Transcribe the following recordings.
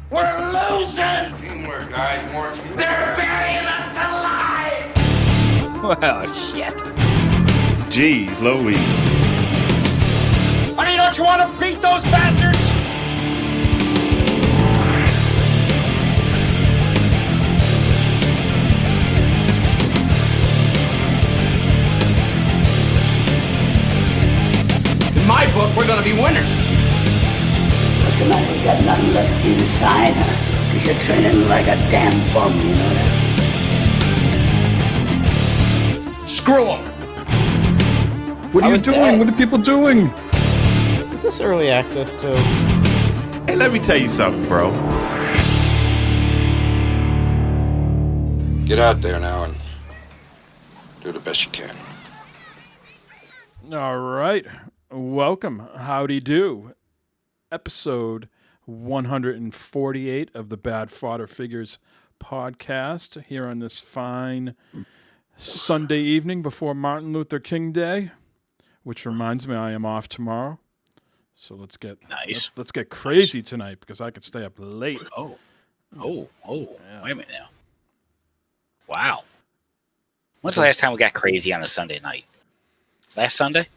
We're losing! Teamwork, guys. More teamwork. They're burying us alive! Well, shit. Jeez Louise. Honey, don't you want to beat those bastards? In my book, we're going to be winners. Listen, man, you got nothing left inside, huh? Cause you're training like a damn bum, you know that? Screw them. What are you doing? What are people doing? Is this early access too? Hey, let me tell you something, bro. Get out there now and do the best you can. All right. Welcome. Howdy do. Episode 148 of the Bad Fodder Figures podcast here on this fine Sunday evening before Martin Luther King Day, which reminds me I am off tomorrow. So let's get Nice. let's get crazy tonight because I could stay up late. Oh. Yeah. Wait a minute now. Wow. When's the last time we got crazy on a Sunday night? Last Sunday?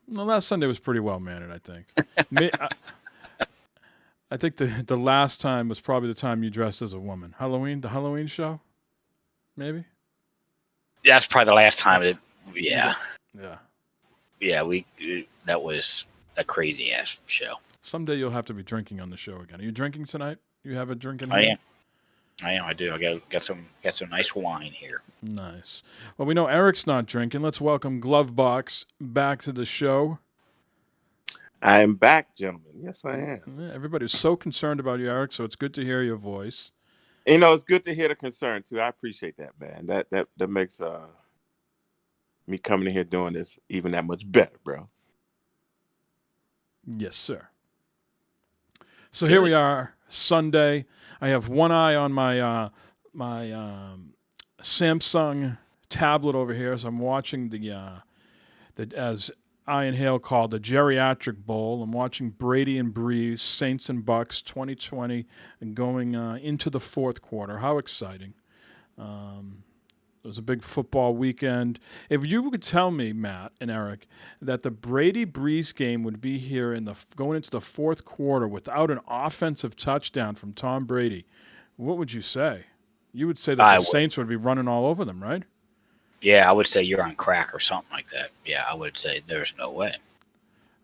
No, last Sunday was pretty well mannered, I think. I think the last time was probably the time you dressed as a woman. The Halloween show? Maybe? That's probably the last time. Yeah. Yeah. That was a crazy ass show. Someday you'll have to be drinking on the show again. Are you drinking tonight? You have a drink in I here? am. I do. I got some nice wine here. Nice. Well, we know Eric's not drinking. Let's welcome Glovebox back to the show. I am back, gentlemen. Yes, I am. Yeah, everybody's so concerned about you, Eric, so it's good to hear your voice. You know, it's good to hear the concern too. I appreciate that, man. That makes me coming in here doing this even that much better, bro. Yes, sir. So here we are, Sunday. I have one eye on my Samsung tablet over here, so I'm watching the as Ian Hale called the geriatric bowl. I'm watching Brady and Breeze, Saints and Bucks 2020, and going into the fourth quarter. How exciting! It was a big football weekend. If you could tell me, Matt and Eric, that the Brady Breeze game would be here in going into the fourth quarter without an offensive touchdown from Tom Brady, what would you say? You would say that the Saints would be running all over them, right? Yeah, I would say you're on crack or something like that. Yeah, I would say there's no way.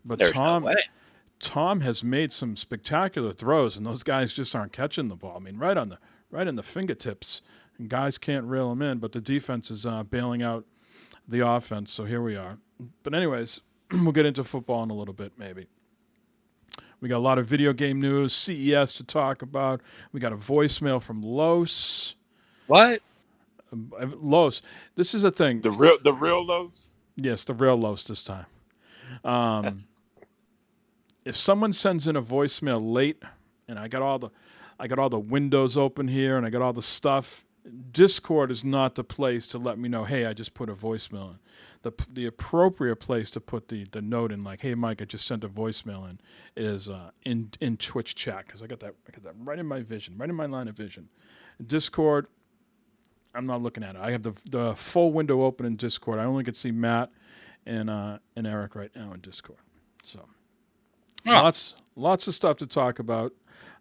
But There's no way. Tom has made some spectacular throws, and those guys just aren't catching the ball. I mean, right in the fingertips. And guys can't reel them in, but the defense is bailing out the offense, so here we are. But anyways, we'll get into football in a little bit, maybe. We got a lot of video game news, CES to talk about. We got a voicemail from Los. What? Los, this is a thing. The real Los? Yes, the real Los this time. If someone sends in a voicemail late, and I got all the windows open here, and I got all the stuff, Discord is not the place to let me know, hey, I just put a voicemail in. The appropriate place to put the note in, like, hey, Mike, I just sent a voicemail in, is in Twitch chat, because I got that right in my vision, right in my line of vision. Discord, I'm not looking at it. I have the full window open in Discord. I only can see Matt and Eric right now in Discord. So lots of stuff to talk about.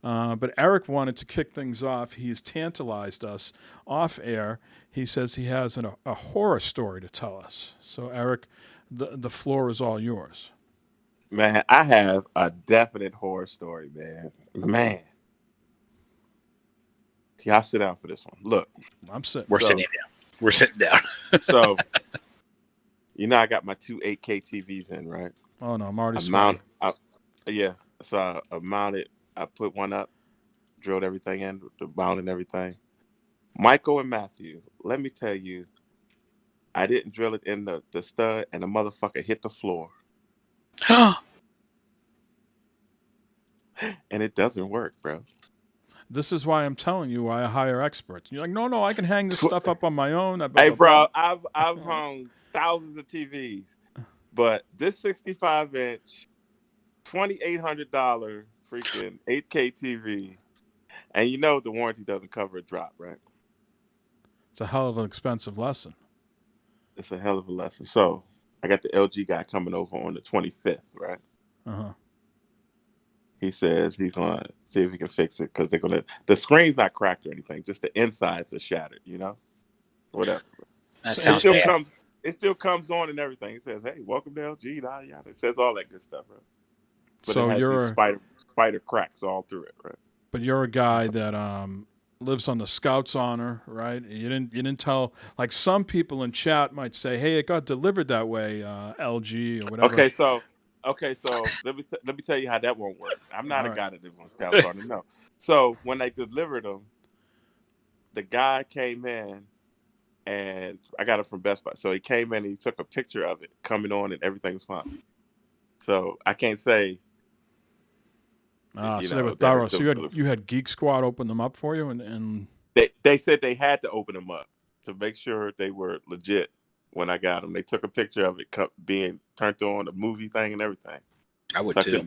But Eric wanted to kick things off. He's tantalized us off air. He says he has a horror story to tell us. So, Eric, the floor is all yours. Man, I have a definite horror story, man. Y'all sit down for this one. Look. I'm sitting. We're sitting down. So, I got my two 8K TVs in, right? Oh, no, I'm already sweating. Yeah. So, I mounted. I put one up, drilled everything in, the mount and everything. Michael and Matthew, let me tell you, I didn't drill it in the stud, and the motherfucker hit the floor. And it doesn't work, bro. This is why I'm telling you why I hire experts. And you're like, no, I can hang this stuff up on my own. Hey, bro, I've hung thousands of TVs, but this 65-inch, $2,800 freaking 8K TV And you know the warranty doesn't cover a drop, right? It's a hell of an expensive lesson. It's a hell of a lesson. So I got the LG guy coming over on the 25th, right? Uh-huh. He says he's gonna see if he can fix it because the screen's not cracked or anything, just the insides are shattered, whatever. That So It sounds still bad. comes it still comes on and everything. It says, "Hey, welcome to LG." Yada yada. It says all that good stuff, right? But it So has these you're spider cracks all through it, right? but you're a guy that lives on the Scouts honor, right? You didn't tell, like some people in chat might say, "Hey, it got delivered that way, LG or whatever." Okay, so let me tell you how that won't work. I'm not All a right. guy that lives on Scout Garden, no. So when they delivered them, the guy came in and I got it from Best Buy. So he came in and he took a picture of it coming on and everything was fine. So I can't say, So they were that thorough. So you had Geek Squad open them up for you, and they said they had to open them up to make sure they were legit. When I got them, they took a picture of it being turned on, the movie thing and everything. I would So too.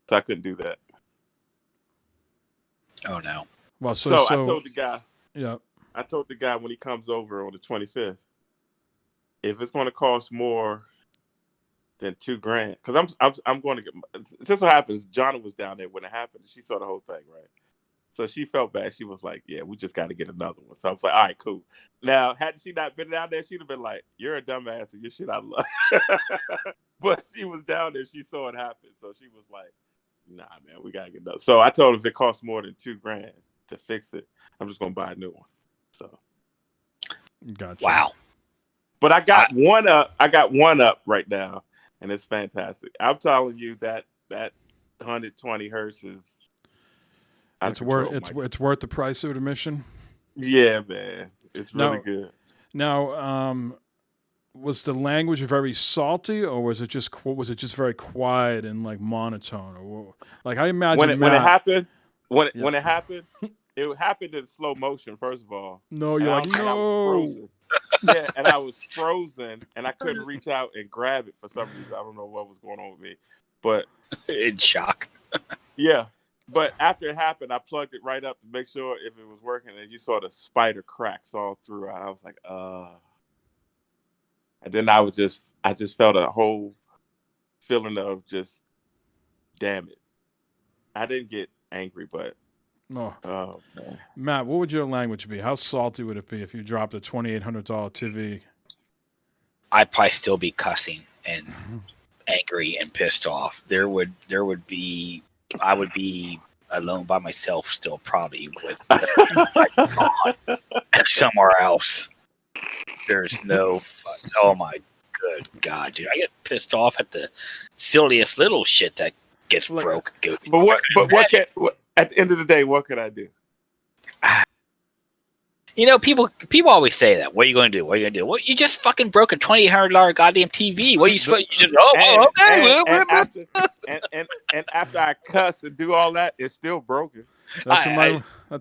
I couldn't do that. Oh no. well, So I told the guy. yeah. I told the guy when he comes over on the 25th, if it's going to cost more than $2,000, because I'm going to get. Just what happens. Jonna was down there when it happened. She saw the whole thing, right? So she felt bad. She was like, "Yeah, we just got to get another one." So I was like, "All right, cool." Now, had she not been down there, she'd have been like, "You're a dumbass and your shit I love." But she was down there. She saw it happen, so she was like, "Nah, man, we gotta get another." So I told him if it costs more than $2,000 to fix it, I'm just gonna buy a new one. So. Gotcha. Wow. But I got one up. I got one up right now, and it's fantastic. I'm telling you that 120 hertz is out of control. It's worth the price of admission. Yeah, man, it's really good. Now, was the language very salty, or was it just very quiet and like monotone, or like I imagine When it Matt, happened, when yeah. it happened, it happened in slow motion. First of all, No, and you're I like was no. frozen. Yeah, and I was frozen, and I couldn't reach out and grab it for some reason. I don't know what was going on with me, but In shock. yeah. But after it happened, I plugged it right up to make sure if it was working, and you saw the spider cracks all throughout. I was like, and then I just felt a whole feeling of just, damn it. I didn't get angry, but No, oh man. Matt, what would your language be? How salty would it be if you dropped a $2,800 TV? I'd probably still be cussing and angry and pissed off. There would be I would be alone by myself still probably with somewhere else. There's no oh my good God, dude. I get pissed off at the silliest little shit that gets Look, broke. What at the end of the day, what could I do? You know, people always say that. What are you going to do? What are you going to do? Well, you just fucking broke a $2,800 goddamn TV. What are you supposed to just? Oh, okay. And after I cuss and do all that, it's still broken. That's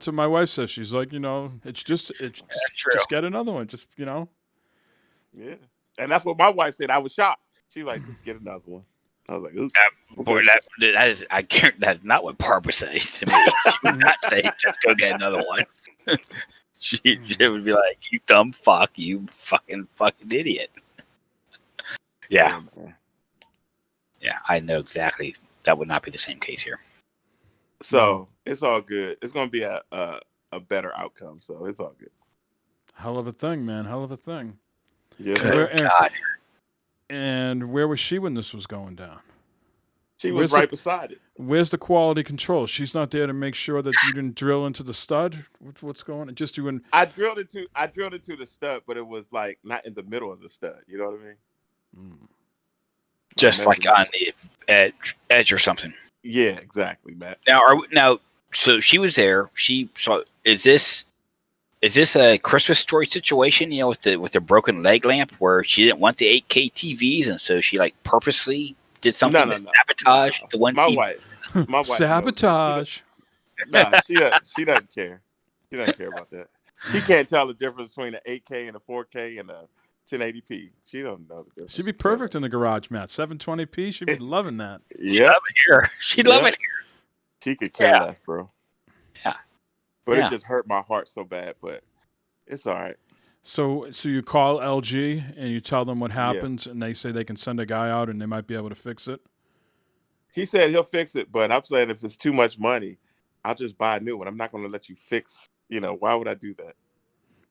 what my wife says. She's like, it's just true. just get another one. Just Yeah, and that's what my wife said. I was shocked. She like, just get another one. I was like, ooh. Boy, that is I can't. That's not what Barbara says to me. She would not say, just go get another one. She would be like, you dumb fuck, you fucking idiot. Yeah. Yeah, I know exactly. That would not be the same case here. So it's all good. It's going to be a better outcome. So it's all good. hell of a thing, man. Hell of a thing. Yeah. God. And where was she when this was going down? She was right beside it. Where's the quality control? She's not there to make sure that you didn't drill into the stud. What's going on? Just doing. I drilled into the stud, but it was like not in the middle of the stud. You know what I mean? Just like on the edge or something. Yeah, exactly, Matt. So she was there. Is this a Christmas Story situation? You know, with the broken leg lamp, where she didn't want the 8K TVs, and so she like purposely did something to sabotage the one TV. My wife sabotage. She doesn't care. She doesn't care about that. She can't tell the difference between an 8K and a 4K and a 1080p. She don't know the difference. She'd be perfect in the garage, Matt. 720p. She'd be loving that. Yeah, She'd love it here. She could care less, bro. Yeah. But Yeah. it just hurt my heart so bad. But it's all right. So you call LG and you tell them what Yeah. happens, and they say they can send a guy out and they might be able to fix it. He said he'll fix it, but I'm saying if it's too much money, I'll just buy a new one. I'm not going to let you fix. Why would I do that?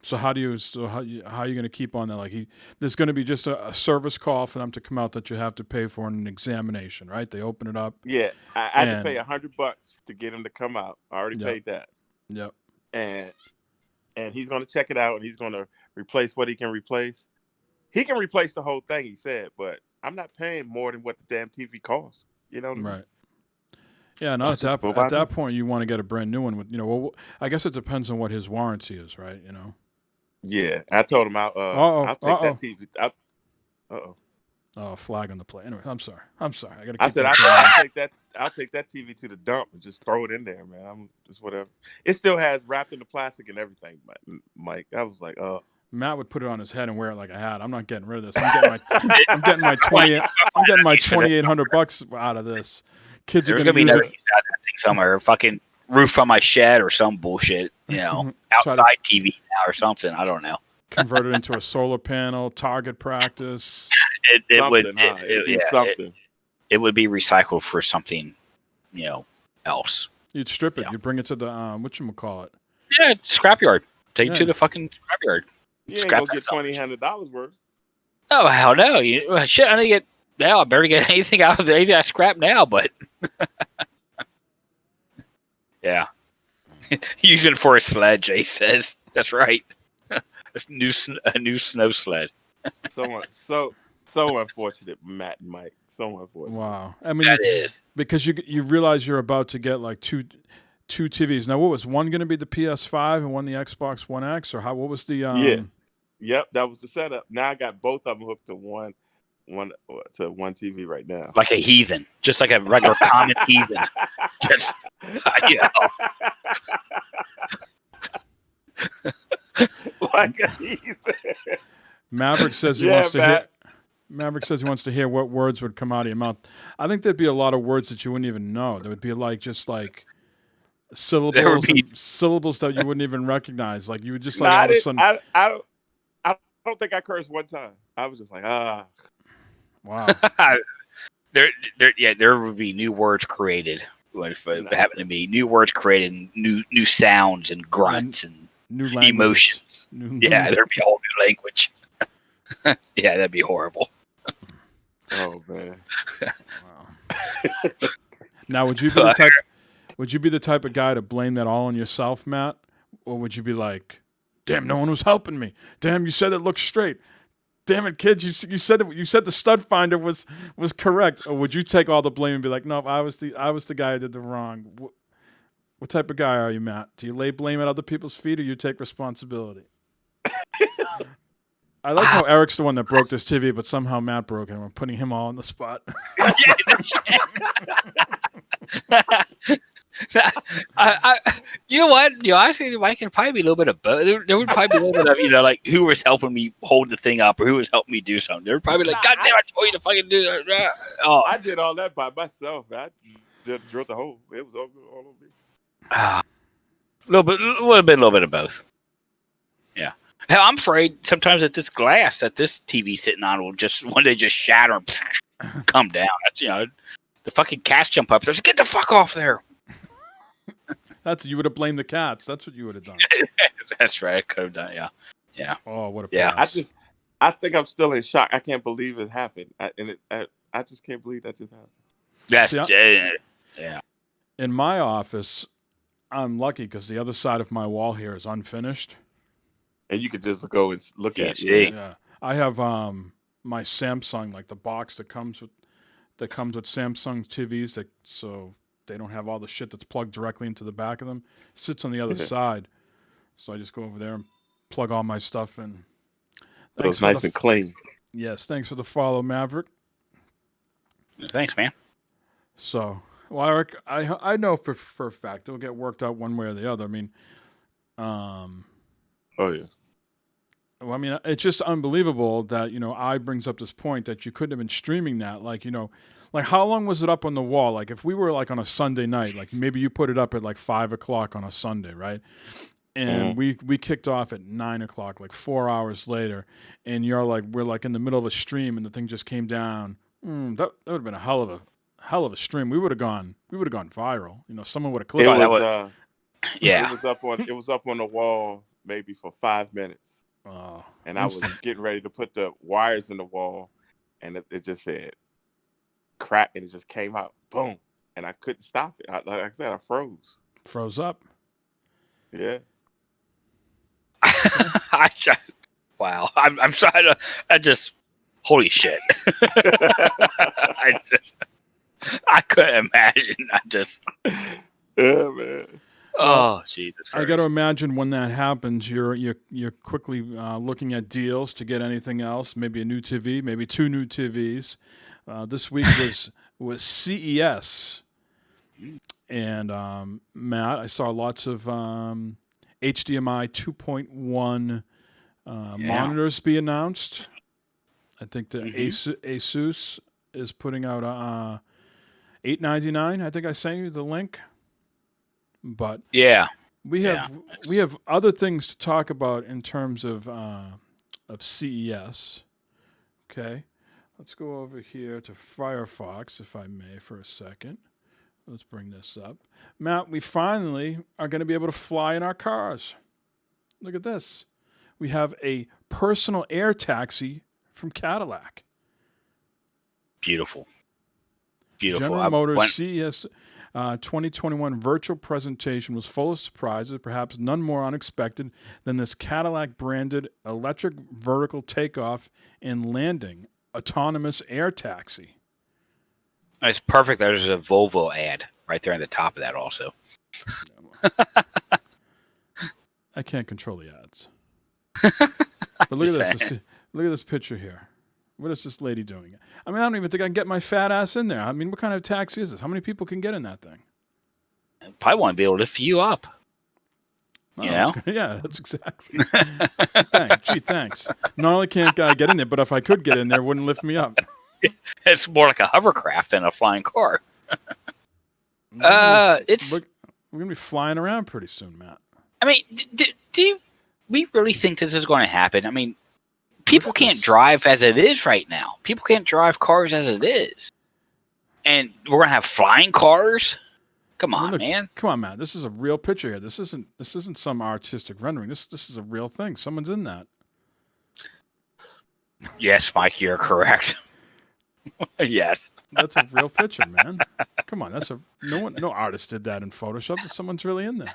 So how are you going to keep on that? Like there's going to be just a service call for them to come out that you have to pay for an examination, right? They open it up. Yeah, I had to pay $100 to get him to come out. I already Yep. paid that, Yep. and he's going to check it out, and he's going to replace what he can replace. He can replace the whole thing, he said, but I'm not paying more than what the damn TV costs. You know what I mean? Right. Yeah, no, at that point you want to get a brand new one with, well, I guess it depends on what his warranty is, right? Yeah, I told him I'll take that TV. Oh, flag on the play. Anyway, I'm sorry. I got to keep I said I'll take that TV to the dump and just throw it in there, man. I'm just whatever. It still has wrapped in the plastic and everything, Mike. I was like, Matt would put it on his head and wear it like a hat. I'm not getting rid of this. I'm getting my $2,800 out of this. Kids There's are gonna going be to another use it. use out of that thing somewhere. Fucking roof on my shed or some bullshit. Outside TV now or something. I don't know. Convert it into a solar panel, target practice. It would be something. It would be recycled for something, else. You'd strip it. Yeah. You bring it to the whatchamacallit. Yeah, scrapyard. Take it to the fucking scrapyard. You ain't gonna get $2,800 worth. Oh hell no! Shit, I didn't get. Now I better get anything out of anything I scrap now, but yeah, using it for a sled. Jay says that's right. It's a new snow sled. So unfortunate, Matt and Mike. So unfortunate. Wow. I mean, That is because you realize you're about to get like two TVs. Now, what was one going to be the PS5 and one the Xbox One X, or what was the? Yeah. Yep, that was the setup. Now I got both of them hooked to one TV right now. like a heathen, just like a regular common heathen. Just Like a heathen. Maverick says he wants to hear. Maverick says he wants to hear what words would come out of your mouth. I think there'd be a lot of words that you wouldn't even know. There would be just syllables that you wouldn't even recognize. Like you would just all of a sudden. I don't think I cursed one time. I was just like, Wow. there would be new words created. If it happened to be new words created, new sounds and grunts and new emotions. Yeah, there'd be a whole new language. Yeah, that'd be horrible. Oh man. Wow. Now, would you be the type of guy to blame that all on yourself, Matt, or would you be like, damn, no one was helping me. Damn, you said it looked straight. Damn it, kids, you said the stud finder was correct. Or would you take all the blame and be like, no, I was the guy who did the wrong? What type of guy are you, Matt? Do you lay blame at other people's feet, or you take responsibility? I like how Eric's the one that broke this TV, but somehow Matt broke it, and we're putting him all on the spot. You know what? I think Mike can probably be a little bit of both. There would probably be a little bit of, like who was helping me hold the thing up or who was helping me do something. They were probably like, God damn, I told you to fucking do that. Oh, I did all that by myself. I just drilled the hole. It was all over me. A little bit of both. Yeah. Hell, I'm afraid sometimes that this glass that this TV's sitting on will just one day just shatter and come down. That's, the fucking cats jump up. Get the fuck off there. You would have blamed the cats. That's what you would have done. That's right. I could have done. Yeah. Oh, what a Yeah. pass. I think I'm still in shock. I can't believe it happened. I just can't believe that just happened. That's yeah. In my office, I'm lucky because the other side of my wall here is unfinished. And you could just go and look at it. Yeah. I have my Samsung, like the box that comes with Samsung TVs, so they don't have all the shit that's plugged directly into the back of them. It sits on the other side. So I just go over there and plug all my stuff in. So it's nice and clean. Yes, thanks for the follow, Maverick. Thanks, man. So, well, Eric, I know for a fact it'll get worked out one way or the other. I mean, oh yeah. Well, I mean, it's just unbelievable that, I brings up this point that you couldn't have been streaming that. Like, like how long was it up on the wall? Like if we were like on a Sunday night, like maybe you put it up at like 5 o'clock on a Sunday, right? And we kicked off at 9 o'clock, like 4 hours later, and we're like in the middle of a stream, and the thing just came down. That would have been a hell of a stream. We would have gone viral. Someone would have clicked. It was Yeah. it was up on the wall maybe for 5 minutes. And I was getting ready to put the wires in the wall, and it just said crack, and it just came out, boom, and I couldn't stop it. Like I said, I froze up. Yeah. Wow. I'm sorry holy shit. I couldn't imagine. Yeah, man. Oh, Jesus Christ. I got to imagine when that happens, you're quickly looking at deals to get anything else, maybe a new TV, maybe 2 new TVs. This week was CES, and Matt, I saw lots of HDMI 2.1 monitors be announced. I think the Asus is putting out $899. I think I sent you the link. But we have other things to talk about in terms of CES. Okay, let's go over here to Firefox, if I may, for a second. Let's bring this up. Matt, we finally are going to be able to fly in our cars. Look at this. We have a personal air taxi from Cadillac. Beautiful. General Motors CES 2021 virtual presentation was full of surprises, perhaps none more unexpected than this Cadillac-branded electric vertical takeoff and landing autonomous air taxi. It's perfect. There's a Volvo ad right there on the top of that also. I can't control the ads. But look at this. Look at this picture here. What is this lady doing? I mean, I don't even think I can get my fat ass in there. I mean, what kind of taxi is this? How many people can get in that thing? Probably want to be able to lift you up. Yeah, that's exactly. Thanks. Not only can't I get in there, but if I could get in there, it wouldn't lift me up. It's more like a hovercraft than a flying car. We're gonna be flying around pretty soon, Matt. I mean, do we really think this is going to happen? I mean, people can't drive as it is right now. People can't drive cars as it is, and we're gonna have flying cars. Come on, man. Come on, Matt. This is a real picture here. This isn't some artistic rendering. This is a real thing. Someone's in that. Yes, Mike, you're correct. Yes, that's a real picture, man. Come on, no artist did that in Photoshop. Someone's really in there.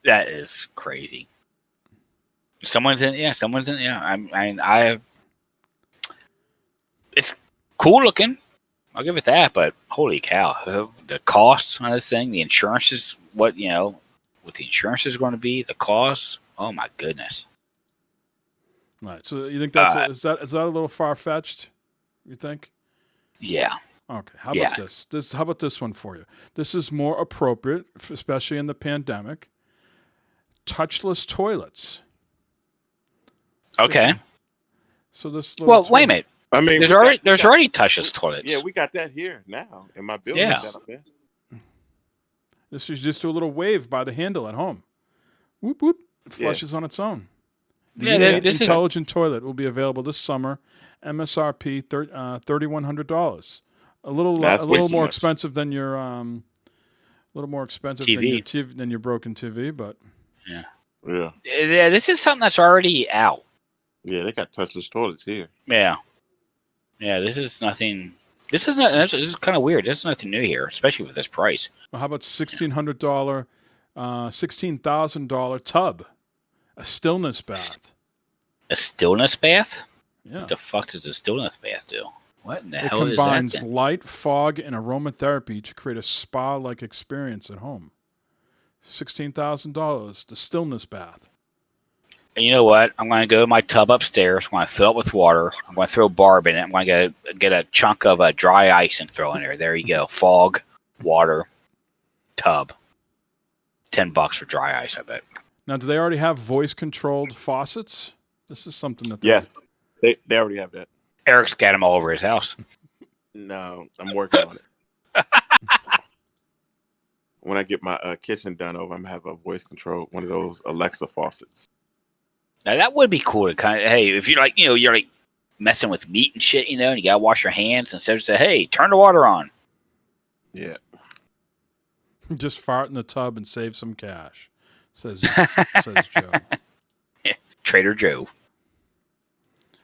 That is crazy. Someone's in. Yeah. It's cool looking. I'll give it that. But holy cow, the costs on this thing, the insurance is what the insurance is going to be. The costs. Oh my goodness. All right. So you think is that a little far fetched? You think? Yeah. Okay. How about this? How about this one for you? This is more appropriate, especially in the pandemic. Touchless toilets. Okay. So this. Well, wait a minute. I mean, there's already touchless toilets. Yeah, we got that here now in my building. Yeah. This is just do a little wave by the handle at home. Whoop whoop. It flushes on its own. The intelligent toilet will be available this summer. MSRP $3,100. A little more expensive than your TV. Than your broken TV, but yeah. This is something that's already out. Yeah, they got touchless toilets here. Yeah. This is nothing. This is kind of weird. There's nothing new here, especially with this price. Well, how about $16,000 tub, a stillness bath. A stillness bath? Yeah. What the fuck does a stillness bath do? What in the it hell is that? It combines light, fog, and aromatherapy to create a spa-like experience at home. $16,000, the stillness bath. And you know what? I'm going to go to my tub upstairs. I'm going to fill it with water. I'm going to throw barb in it. I'm going to get a chunk of dry ice and throw in there. There you go. Fog, water, tub. $10 for dry ice, I bet. Now, do they already have voice-controlled faucets? This is something that Yes, they already have that. Eric's got them all over his house. No, I'm working on it. When I get my kitchen done over, I'm gonna have a voice control, one of those Alexa faucets. Now that would be cool to kind of, hey, if you're like, you're like messing with meat and shit, and you gotta wash your hands, instead of say, hey, turn the water on. Yeah. just fart in the tub and save some cash, says Joe. Trader Joe.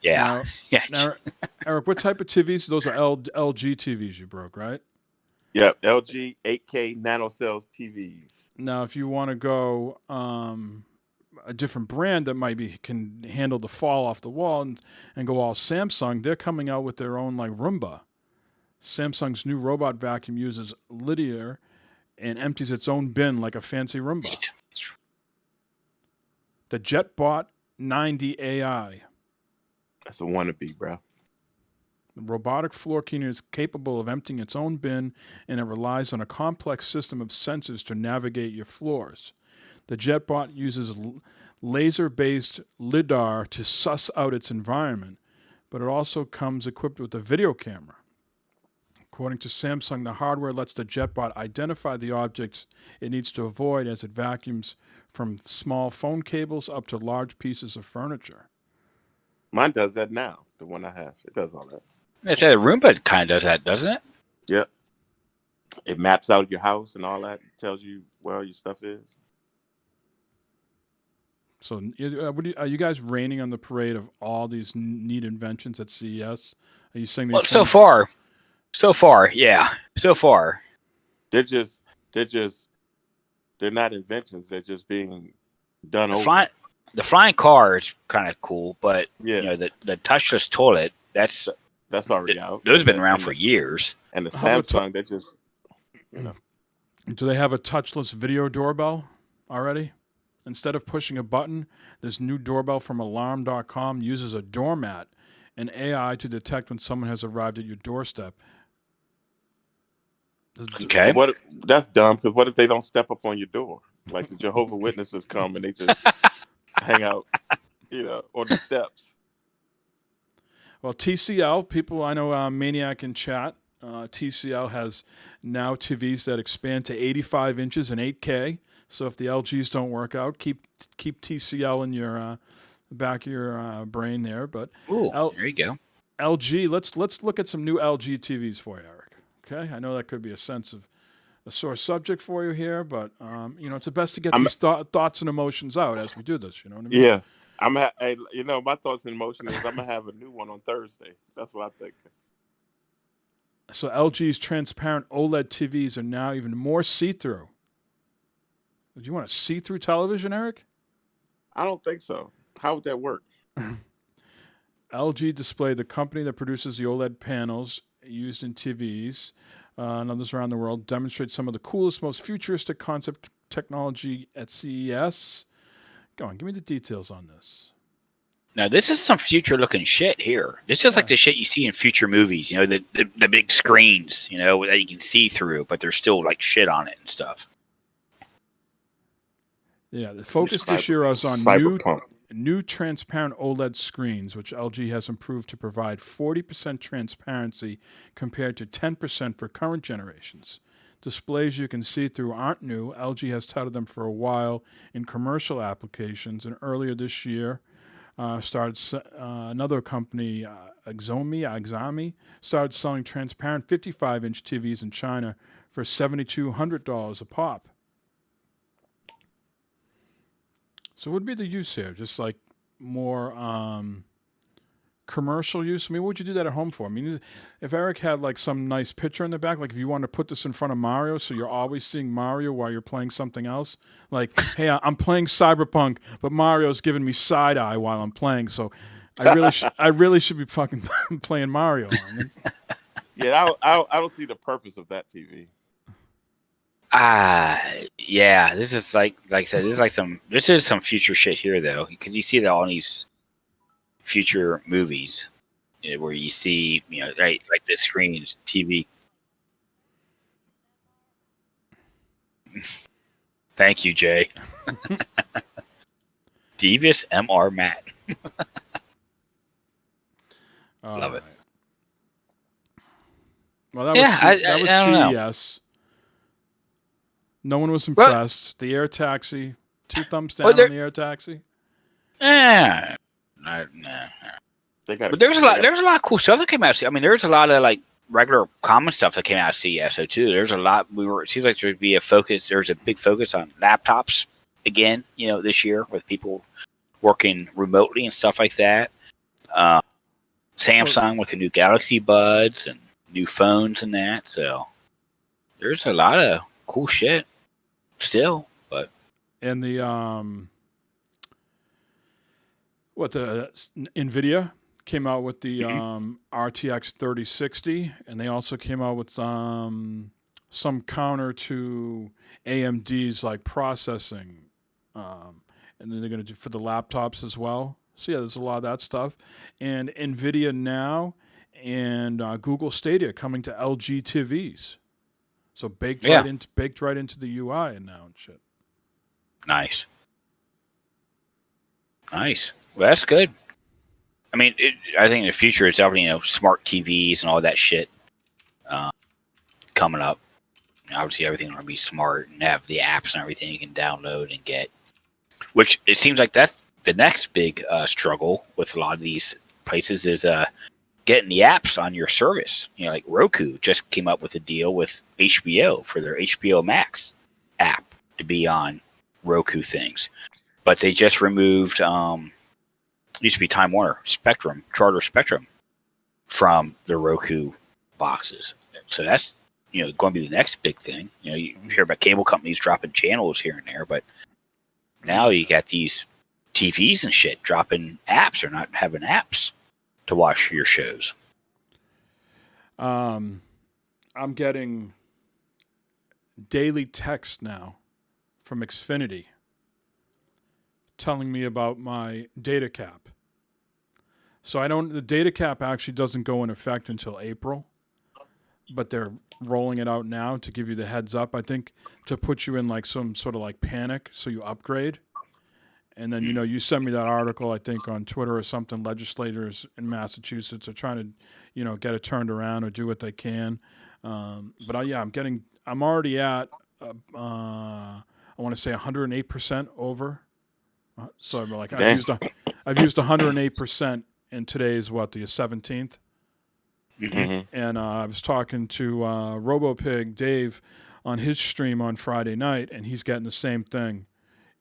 Yeah. Now, Yeah. now, Eric, what type of TVs? Those are LG TVs you broke, right? Yep. LG 8K nanocells TVs. Now, if you want to go a different brand that can handle the fall off the wall and go all Samsung, they're coming out with their own like Roomba. Samsung's new robot vacuum uses lithium and empties its own bin like a fancy Roomba. The JetBot 90 AI. That's a wannabe, bro. The robotic floor cleaner is capable of emptying its own bin, and it relies on a complex system of sensors to navigate your floors. The JetBot uses laser-based LiDAR to suss out its environment, but it also comes equipped with a video camera. According to Samsung, the hardware lets the JetBot identify the objects it needs to avoid as it vacuums from small phone cables up to large pieces of furniture. Mine does that now. The one I have, it does all that. I said Roomba kind of does that, doesn't it? Yep. It maps out your house and all that. It tells you where all your stuff is. So, are you guys raining on the parade of all these neat inventions at CES? Are you saying these? Well, so far, yeah, so far. They're not inventions. They're just being done over. The flying car is kind of cool, but Yeah. the touchless toilet, that's already out. Those have been around for years. And the Samsung, they just, Do they have a touchless video doorbell already? Instead of pushing a button, this new doorbell from Alarm.com uses a doormat and AI to detect when someone has arrived at your doorstep. Okay. That's dumb, because what if they don't step up on your door? Like the Jehovah Witnesses come and they just hang out, on the steps. Well, TCL, people I know, Maniac in chat, TCL has now TVs that expand to 85 inches and 8K. So if the LGs don't work out, keep TCL in your back of your brain there. But there you go. LG, let's look at some new LG TVs for you, Eric. Okay, I know that could be a sore subject for you here, but it's the best to get these thoughts and emotions out as we do this. You know what I mean? Yeah. My thoughts and emotions is I'm gonna have a new one on Thursday. That's what I think. So LG's transparent OLED TVs are now even more see-through. Do you want a see-through television, Eric? I don't think so. How would that work? LG Display, the company that produces the OLED panels used in TVs and others around the world, demonstrates some of the coolest, most futuristic concept technology at CES. Go on, give me the details on this. Now, this is some future-looking shit here. This is like the shit you see in future movies, the big screens, that you can see through, but there's still like shit on it and stuff. Yeah, the focus this year is on new transparent OLED screens, which LG has improved to provide 40% transparency compared to 10% for current generations. Displays you can see through aren't new. LG has touted them for a while in commercial applications, and earlier this year, another company, Axami, started selling transparent 55-inch TVs in China for $7,200 a pop. So what would be the use here? Just like more commercial use? I mean, what would you do that at home for? I mean, if Eric had like some nice picture in the back, like if you wanted to put this in front of Mario so you're always seeing Mario while you're playing something else, like, hey, I'm playing Cyberpunk, but Mario's giving me side eye while I'm playing, so I really should be fucking playing Mario. I mean. Yeah, I don't see the purpose of that TV. Yeah, this is like I said, this is some future shit here though, because you see that all these future movies where you see, right, like the screens, TV. Thank you, Jay. Devious MR Matt. All Love it. right. Well, that Yeah, was that was I don't know. CES. No one was Well- impressed. The air taxi, 2 thumbs down Well, there- on the air taxi. Yeah. Nah. They got. But there's a lot of cool stuff that came out. I mean, there's a lot of like regular common stuff that came out of CES too. There's a lot. It seems like there'd be a focus. There's a big focus on laptops again. This year with people working remotely and stuff like that. Samsung with the new Galaxy Buds and new phones and that. So there's a lot of cool shit still. But And the NVIDIA came out with the RTX 3060, and they also came out with some counter to AMD's like processing, and then they're going to do for the laptops as well. So yeah, there's a lot of that stuff, and NVIDIA now and Google Stadia coming to LG TVs. So baked right into the UI and now and shit. nice. Well, that's good. I mean, I think in the future it's definitely smart TVs and all that shit coming up. Obviously, everything's going to be smart and have the apps and everything you can download and get. Which it seems like that's the next big struggle with a lot of these places is getting the apps on your service. Like Roku just came up with a deal with HBO for their HBO Max app to be on Roku things, but they just removed. Used to be Time Warner Charter Spectrum from the Roku boxes. So that's going to be the next big thing. You hear about cable companies dropping channels here and there, but now you got these TVs and shit dropping apps or not having apps to watch your shows. I'm getting daily text now from Xfinity telling me about my data cap. So the data cap actually doesn't go in effect until April, but they're rolling it out now to give you the heads up, I think, to put you in like some sort of like panic so you upgrade. And then, you sent me that article, I think, on Twitter or something. Legislators in Massachusetts are trying to, get it turned around or do what they can. But I'm already at, I want to say 108% over. So like I've used 108%, and today's the 17th. Mm-hmm. And I was talking to RoboPig Dave on his stream on Friday night, and he's getting the same thing.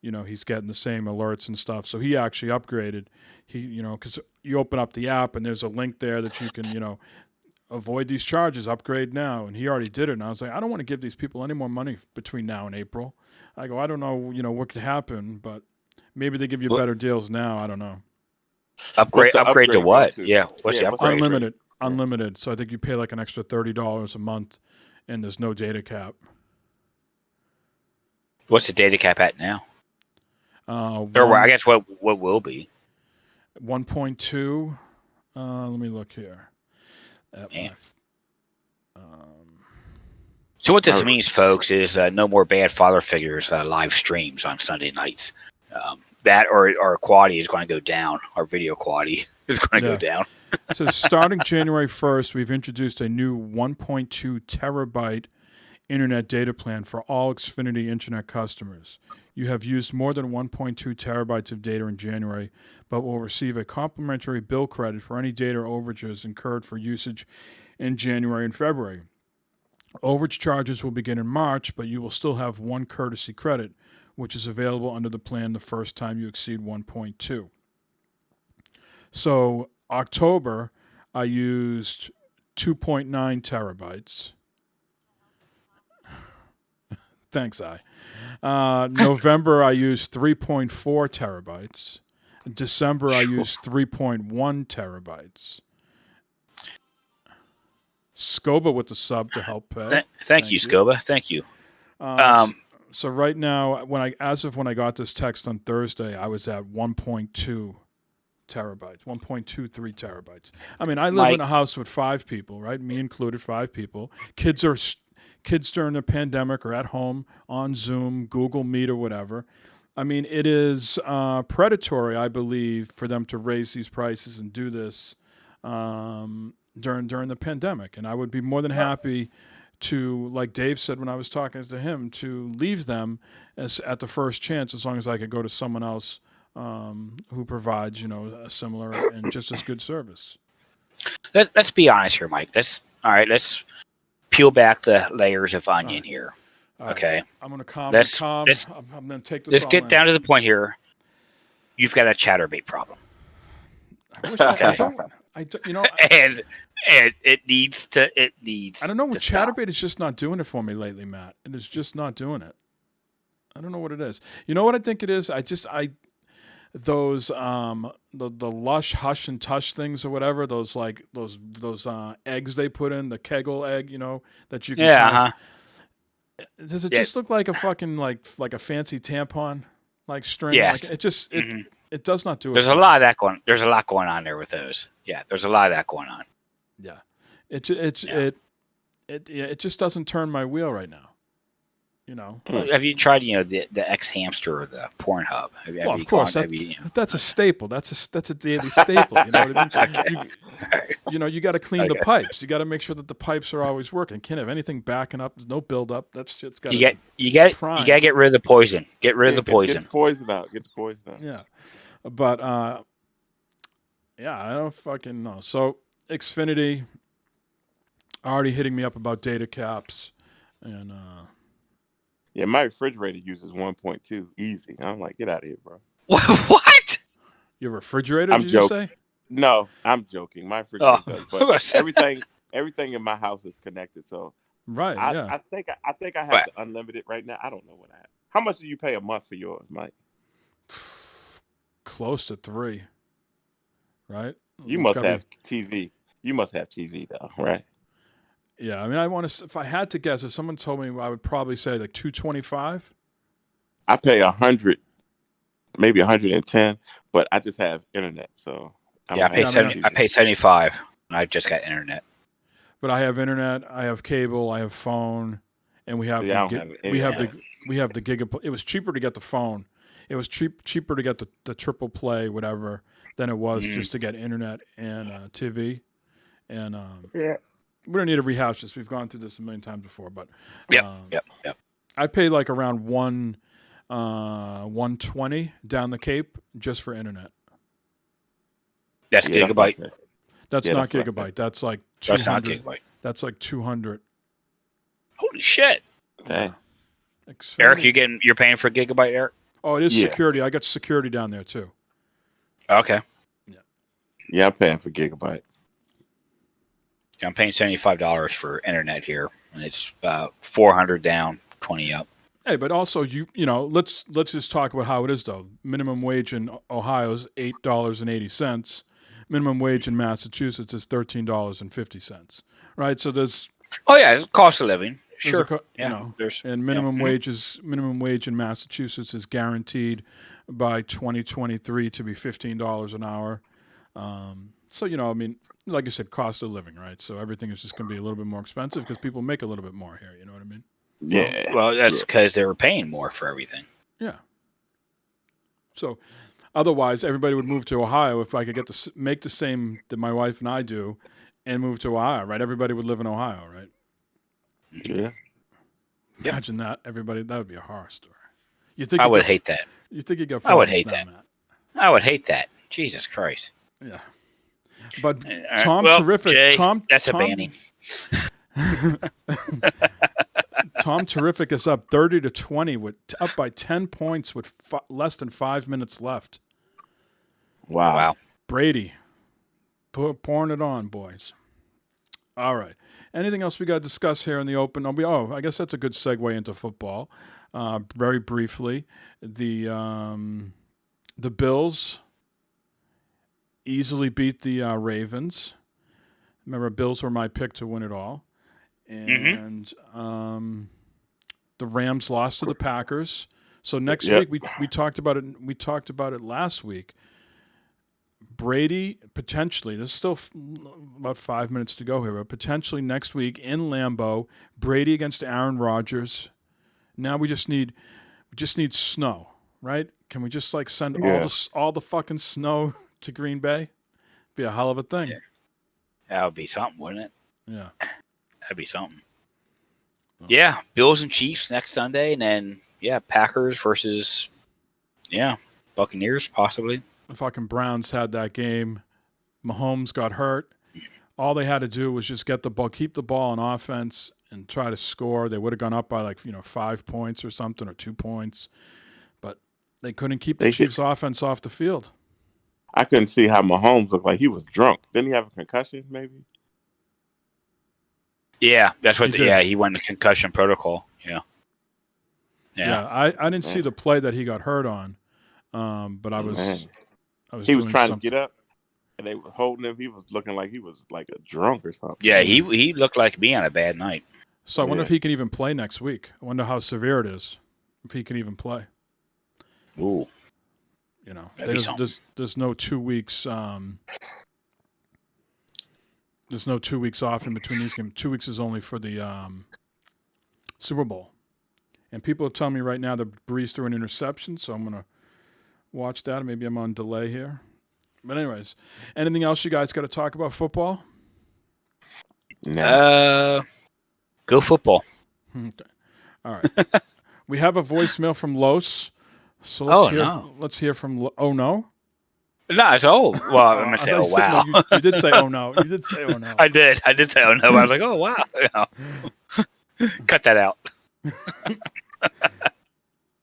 He's getting the same alerts and stuff. So he actually upgraded. Because you open up the app and there's a link there that you can, avoid these charges, upgrade now. And he already did it. And I was like, I don't want to give these people any more money between now and April. I go, I don't know, what could happen, but maybe they give you better deals now. I don't know. Upgrade to what? Yeah. What's the upgrade? Unlimited. So I think you pay like an extra $30 a month, and there's no data cap. What's the data cap at now? Or I guess what will be 1.2. Let me look here. So what this means, folks, is no more bad father figures live streams on Sunday nights. That or our quality is going to go down. Our video quality is going to go down. So starting January 1st, we've introduced a new 1.2 terabyte internet data plan for all Xfinity Internet customers. You have used more than 1.2 terabytes of data in January, but will receive a complimentary bill credit for any data overages incurred for usage in January and February. Overage charges will begin in March, but you will still have one courtesy credit, which is available under the plan the first time you exceed 1.2. So October, I used 2.9 terabytes. Thanks, November, I used 3.4 terabytes. December, I used 3.1 terabytes. Scoba with the sub to help pay. Thank you, Scoba. Thank you. So right now, as of when I got this text on Thursday, I was at 1.2 terabytes, 1.23 terabytes. I mean, I live in a house with 5 people, right? Me included, 5 people. Kids during the pandemic are at home on Zoom, Google Meet, or whatever. I mean, it is predatory, I believe, for them to raise these prices and do this during the pandemic. And I would be more than happy to, like Dave said when I was talking to him, to leave them at the first chance, as long as I could go to someone else who provides, a similar and just as good service. Let's be honest here, Mike. Let's peel back the layers of onion here. All Okay. Right. I'm going to calm. I'm going to take this. Let's get down to the point here. You've got a chatterbait problem. I wish I don't. And it needs to. I don't know. Chatterbait is just not doing it for me lately, Matt. It is just not doing it. I don't know what it is. You know what I think it is? Those the Lush Hush and Tush things or whatever. Those eggs they put in, the Kegel egg. That you can. Yeah. Does it just look like a fucking like a fancy tampon string? Yes. Like, it just it does not do it. There's a lot of that going. There's a lot going on there with those. Yeah. There's a lot of that going on. Yeah. It just doesn't turn my wheel right now. Have you tried the X Hamster or the Pornhub? Of course, that's a staple. That's a daily staple. You know what I mean? You got to clean the pipes. You got to make sure that the pipes are always working. Can't have anything backing up. There's no buildup. That shit's got. You got to get rid of the poison. Get rid of the poison. Get the poison out. Get the poison out. Yeah, but I don't fucking know. So Xfinity already hitting me up about data caps and. Yeah, my refrigerator uses 1.2 easy. I'm like, get out of here, bro. What? Your refrigerator? I'm did joking. You say? No, I'm joking. My refrigerator does, but everything in my house is connected. So right, I think I have the unlimited right now. I don't know what I have. How much do you pay a month for yours, Mike? Close to $3. Right? You must have TV. You must have TV though, right? Yeah, I mean, if I had to guess, if someone told me, I would probably say like $225. I pay 100, maybe 110, but I just have internet, so I pay 70. I pay 75, and I've just got internet. But I have internet, I have cable, I have phone, and we have the gigabit. It was cheaper to get the phone. It was cheaper to get the triple play, whatever, than it was just to get internet and TV, and we don't need to rehash this. We've gone through this a million times before, but yep. I pay like around $120 down the Cape just for internet. That's gigabyte. That's not gigabyte. Right. That's like 200. That's not gigabyte. That's like 200. Holy shit! Okay. Eric, you're paying for gigabyte, Eric? Oh, it is security. I got security down there too. Okay. Yeah, I'm paying for gigabyte. I'm paying $75 for internet here, and it's $400 down, $20 up. Hey, but also let's just talk about how it is though. Minimum wage in Ohio is $8.80. Minimum wage in Massachusetts is $13.50. Right, so there's cost of living. Sure, and minimum wage in Massachusetts is guaranteed by 2023 to be $15 an hour. So, I mean, like you said, cost of living, right? So everything is just going to be a little bit more expensive because people make a little bit more here. You know what I mean? Yeah. Well, that's because they were paying more for everything. Yeah. So otherwise, everybody would move to Ohio if I could make the same that my wife and I do and move to Ohio, right? Everybody would live in Ohio, right? Yeah. Imagine that. That would be a horror story. I would hate that. You think you got I would hate now, that. Matt. I would hate that. Jesus Christ. Yeah. But Terrific. Jay, that's a banning. Tom Terrific is up 30-20 up by 10 points with less than 5 minutes left. Wow. Brady pouring it on, boys. All right. Anything else we got to discuss here in the open? I guess that's a good segue into football. Very briefly, the Bills easily beat the Ravens. Remember, Bills were my pick to win it all. And the Rams lost to the Packers. So next week we talked about it. We talked about it last week. Brady potentially. There's still about 5 minutes to go here, but potentially next week in Lambeau, Brady against Aaron Rodgers. Now we just need snow. right? Can we just like send Yeah. all the fucking snow to Green Bay? Be a hell of a thing. Yeah. That would be something, wouldn't it? Yeah. That'd be something. Yeah, Bills and Chiefs next Sunday, and then Packers versus Buccaneers possibly. The fucking Browns had that game. Mahomes got hurt. All they had to do was just get the ball, keep the ball on offense, and try to score. They would have gone up by 5 points or something, or 2 points, but they couldn't keep the Chiefs' offense off the field. I couldn't see how Mahomes looked like he was drunk. Didn't he have a concussion? Maybe. Yeah, that's what. He He went to concussion protocol. Yeah. I didn't see the play that he got hurt on, but I was. Man. I was. He was doing trying something. to get up, and they were holding him. He was looking like he was like a drunk or something. Yeah, he looked like me on a bad night. So I wonder Yeah. if he can even play next week. I wonder how severe it is. If he can even play. Ooh, That'd be There's no 2 weeks. There's no 2 weeks off in between these games. 2 weeks is only for the Super Bowl. And people are telling me right now that Breeze threw an interception, so I'm gonna watch that. Maybe I'm on delay here. But anyways, anything else you guys got to talk about football? Nah. Go football. Okay. All right. We have a voicemail from Los. So let's hear from. Oh no. No, it's well. I'm gonna say, I oh thought you said- wow. no, you did say oh no. You did say oh no. I did say, oh no. I was like, oh wow. Cut that out.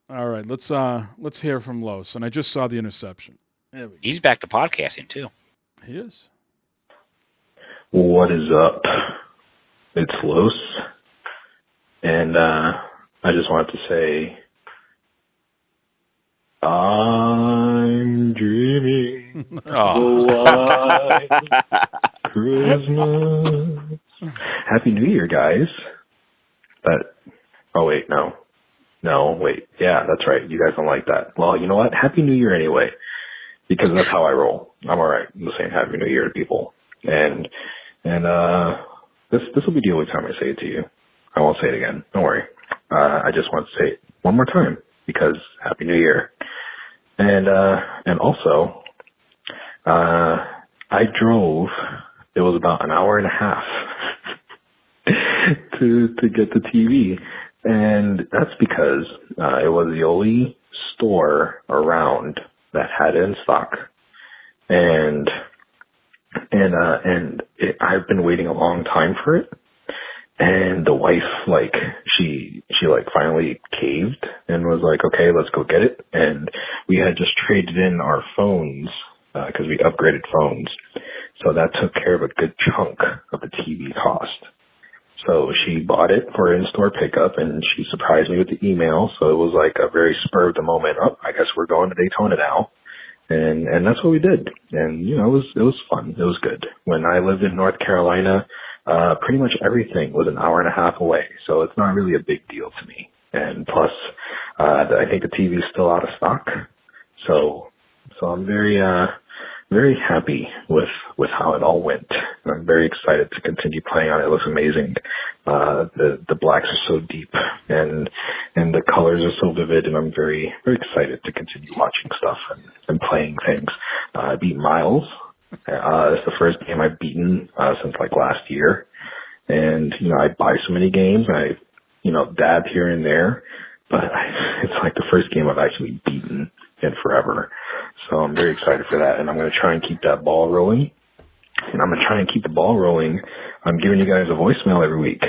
All right. Let's hear from Los. And I just saw the interception. There we go. He's back to podcasting too. He is. What is up? It's Los. And I just wanted to say, I'm dreaming Oh, of a white Christmas. Happy New Year, guys. Yeah, that's right. You guys don't like that. Well, you know what? Happy New Year anyway, because that's how I roll. I'm all right. I'm saying Happy New Year to people. And this will be the only time I say it to you. I won't say it again. Don't worry. I just want to say it one more time because Happy New Year. And also, I drove. It was about an hour and a half to get the TV, and that's because it was the only store around that had it in stock, and I've been waiting a long time for it. And the wife, she finally caved and was like, okay, let's go get it. And we had just traded in our phones, cause we upgraded phones. So that took care of a good chunk of the TV cost. So she bought it for in-store pickup and she surprised me with the email. So it was like a very spur of the moment. Oh, I guess we're going to Daytona now. And that's what we did. And, it was fun. It was good. When I lived in North Carolina, pretty much everything was an hour and a half away. So it's not really a big deal to me. And plus, I think the TV is still out of stock. So I'm very happy with how it all went. And I'm very excited to continue playing on it. It looks amazing. The blacks are so deep and the colors are so vivid, and I'm very, very excited to continue watching stuff and playing things. I beat Miles. It's the first game I've beaten since last year. And, I buy so many games. I, dab here and there. But it's the first game I've actually beaten in forever. So I'm very excited for that. And I'm going to try and keep that ball rolling. And I'm going to try and keep the ball rolling. I'm giving you guys a voicemail every week.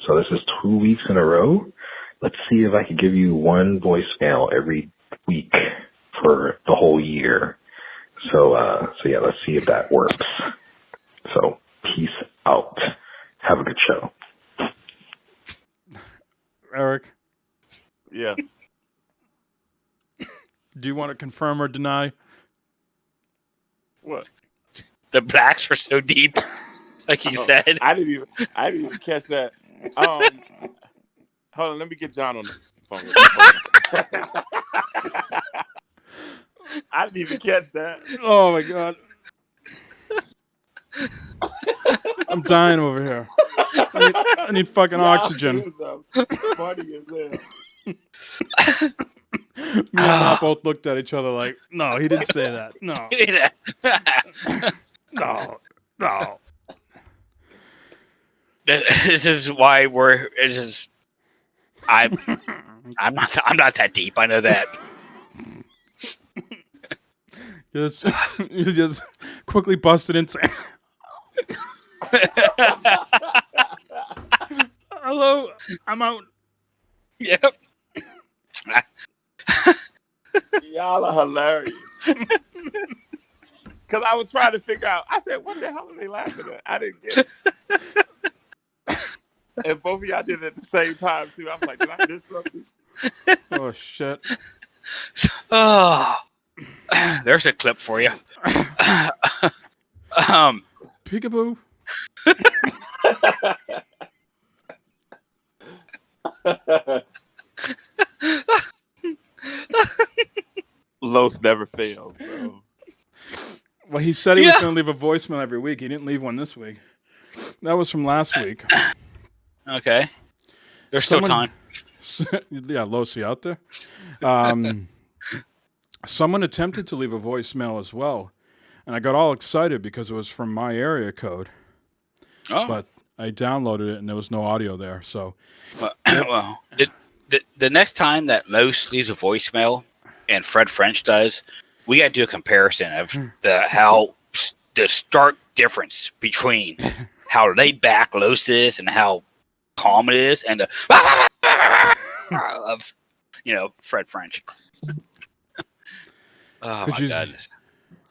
So this is 2 weeks in a row. Let's see if I can give you one voicemail every week for the whole year. So yeah, let's see if that works. So peace out. Have a good show. Eric, Yeah. do you want to confirm or deny? What? the blacks were so deep, like he said. I didn't even catch that. Hold on, let me get John on the phone. I didn't even catch that. Oh my god. I'm dying over here. I need fucking oxygen. Funny as hell. Me and I both looked at each other like, no, he didn't say that. No, no. This is why I'm not that deep. I know that. You just quickly busted in saying, hello, I'm out. Yep. Y'all are hilarious. Because I was trying to figure out. I said, "What the hell are they laughing at?" I didn't get it. And both of y'all did it at the same time too. I was like, "Did I disrupt this?" Oh shit. Oh, there's a clip for you. Peekaboo. Los never fails, bro. Well, he said he was going to leave a voicemail every week. He didn't leave one this week. That was from last week. Okay. There's still time. Yeah, Los, you out there? Someone attempted to leave a voicemail as well, and I got all excited because it was from my area code. Oh. But I downloaded it, and there was no audio there. So, well, the next time that Los leaves a voicemail and Fred French does, we got to do a comparison of the stark difference between how laid back Los is and how calm it is, and the of Fred French. Oh my goodness!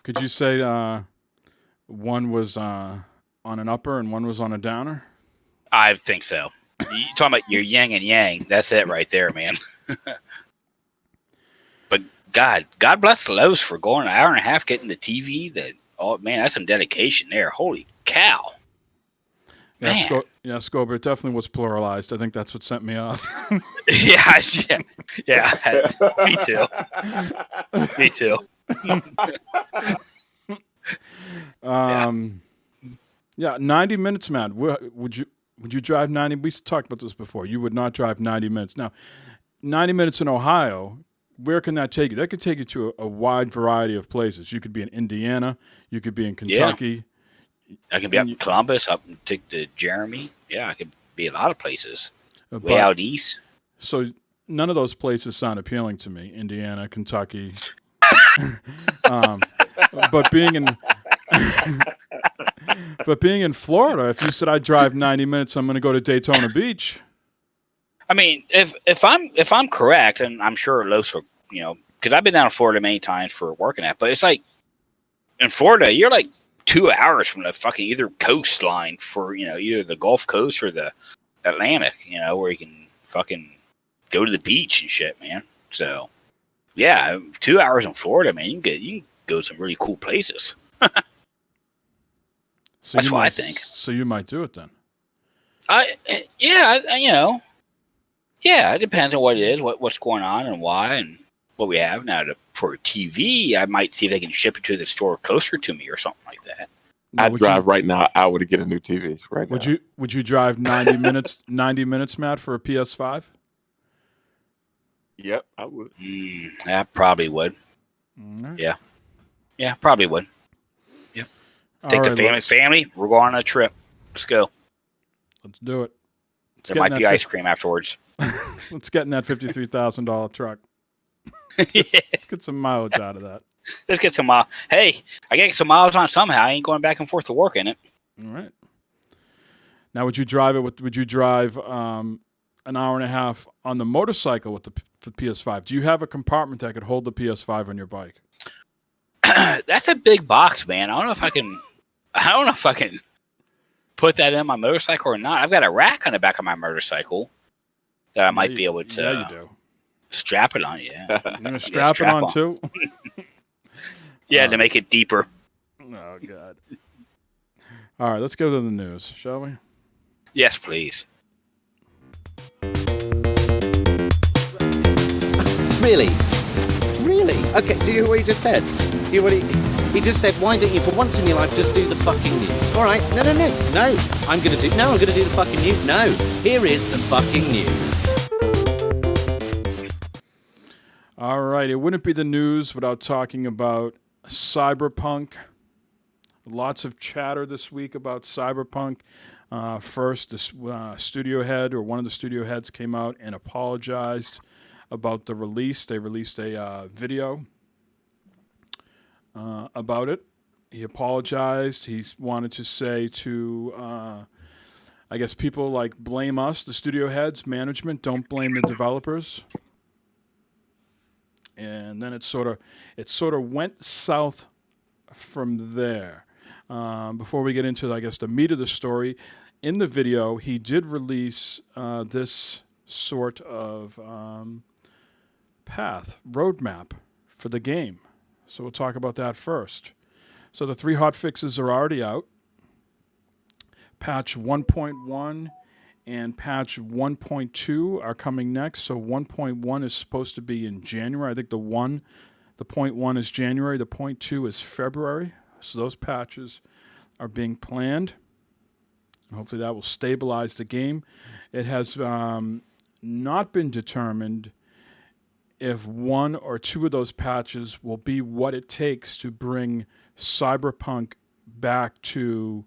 Could you say one was on an upper and one was on a downer? I think so. You talking about your yin and yang? That's it right there, man. But God bless Los for going an hour and a half getting the TV. That's some dedication there. Holy cow! Yeah, Scober, it definitely was pluralized. I think that's what sent me off. yeah. Me too. Me too. Yeah, 90 minutes, man. Would you drive 90? We talked about this before. You would not drive 90 minutes. Now, 90 minutes in Ohio, where can that take you? That could take you to a wide variety of places. You could be in Indiana. You could be in Kentucky. Yeah. I can be up in Columbus, up to Jeremy. Yeah, I could be a lot of places. Way out east. So none of those places sound appealing to me. Indiana, Kentucky. But being in Florida, if you said I drive 90 minutes, I'm going to go to Daytona Beach. I mean, if I'm correct, and I'm sure Los, because I've been down to Florida many times for working at, but it's like in Florida, you're like 2 hours from the fucking either coastline for either the Gulf Coast or the Atlantic, where you can fucking go to the beach and shit, man. So yeah, 2 hours in Florida, man, you can go to some really cool places. So that's what I think. So you might do it then. It depends on what it is, what's going on and why and what we have now. For TV, I might see if they can ship it to the store closer to me or something like that. I'd drive right now an hour to get a new TV. Right now. Would you drive 90 minutes? 90 minutes, Matt, for a PS5? Yep, I would. I probably would. Right. Yeah, probably would. Yep. Take the family. We're going on a trip. Let's go. Let's do it. There might be ice cream afterwards. Let's get in that $53,000 truck. Let's get some mileage out of that. Let's get some miles. Hey, I get some miles on somehow. I ain't going back and forth to work in it. All right. Now, would you drive it? Would you drive an hour and a half on the motorcycle with the PS5? Do you have a compartment that could hold the PS5 on your bike? That's a big box, man. I don't know if I can put that in my motorcycle or not. I've got a rack on the back of my motorcycle that I might be able to. Yeah, you do. Strap it on, yeah. You're gonna strap it on too? Yeah, to make it deeper. Oh God. All right, let's go to the news, shall we? Yes, please. Really? Okay, do you hear what he just said? He just said, why don't you, for once in your life, just do the fucking news? All right, no. I'm gonna do the fucking news. No, here is the fucking news. All right, it wouldn't be the news without talking about Cyberpunk. Lots of chatter this week about Cyberpunk. First, the studio head or one of the studio heads came out and apologized about the release. They released a video about it. He apologized. He wanted to say to, I guess, people like blame us, the studio heads, management, don't blame the developers. And then it sort of went south from there. Before we get into, I guess, the meat of the story, in the video, he did release this sort of roadmap for the game. So we'll talk about that first. So the 3 hot fixes are already out. Patch 1.1 and patch 1.2 are coming next. So 1.1 is supposed to be in January. I think the 0.1 is January. The 0.2 is February. So those patches are being planned. Hopefully that will stabilize the game. It has not been determined if 1 or 2 of those patches will be what it takes to bring Cyberpunk back to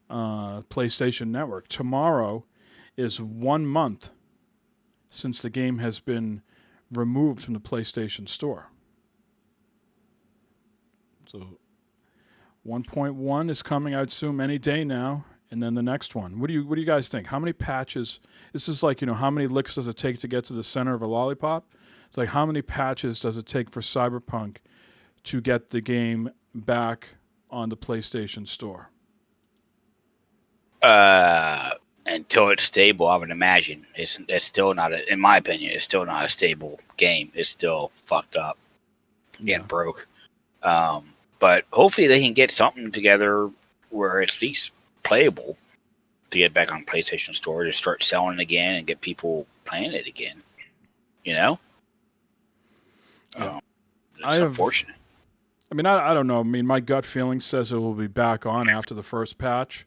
PlayStation Network. Tomorrow is 1 month since the game has been removed from the PlayStation Store. So 1.1 is coming, I'd assume, any day now, and then the next one. What do you guys think? How many patches? This is like, how many licks does it take to get to the center of a lollipop? It's like, how many patches does it take for Cyberpunk to get the game back on the PlayStation Store? Until it's stable, I would imagine it's still not. In my opinion, it's still not a stable game. It's still fucked up, getting broke. But hopefully they can get something together where it's at least playable to get back on PlayStation Store to start selling it again and get people playing it again. It's unfortunate. I mean, I don't know. I mean, my gut feeling says it will be back on after the first patch.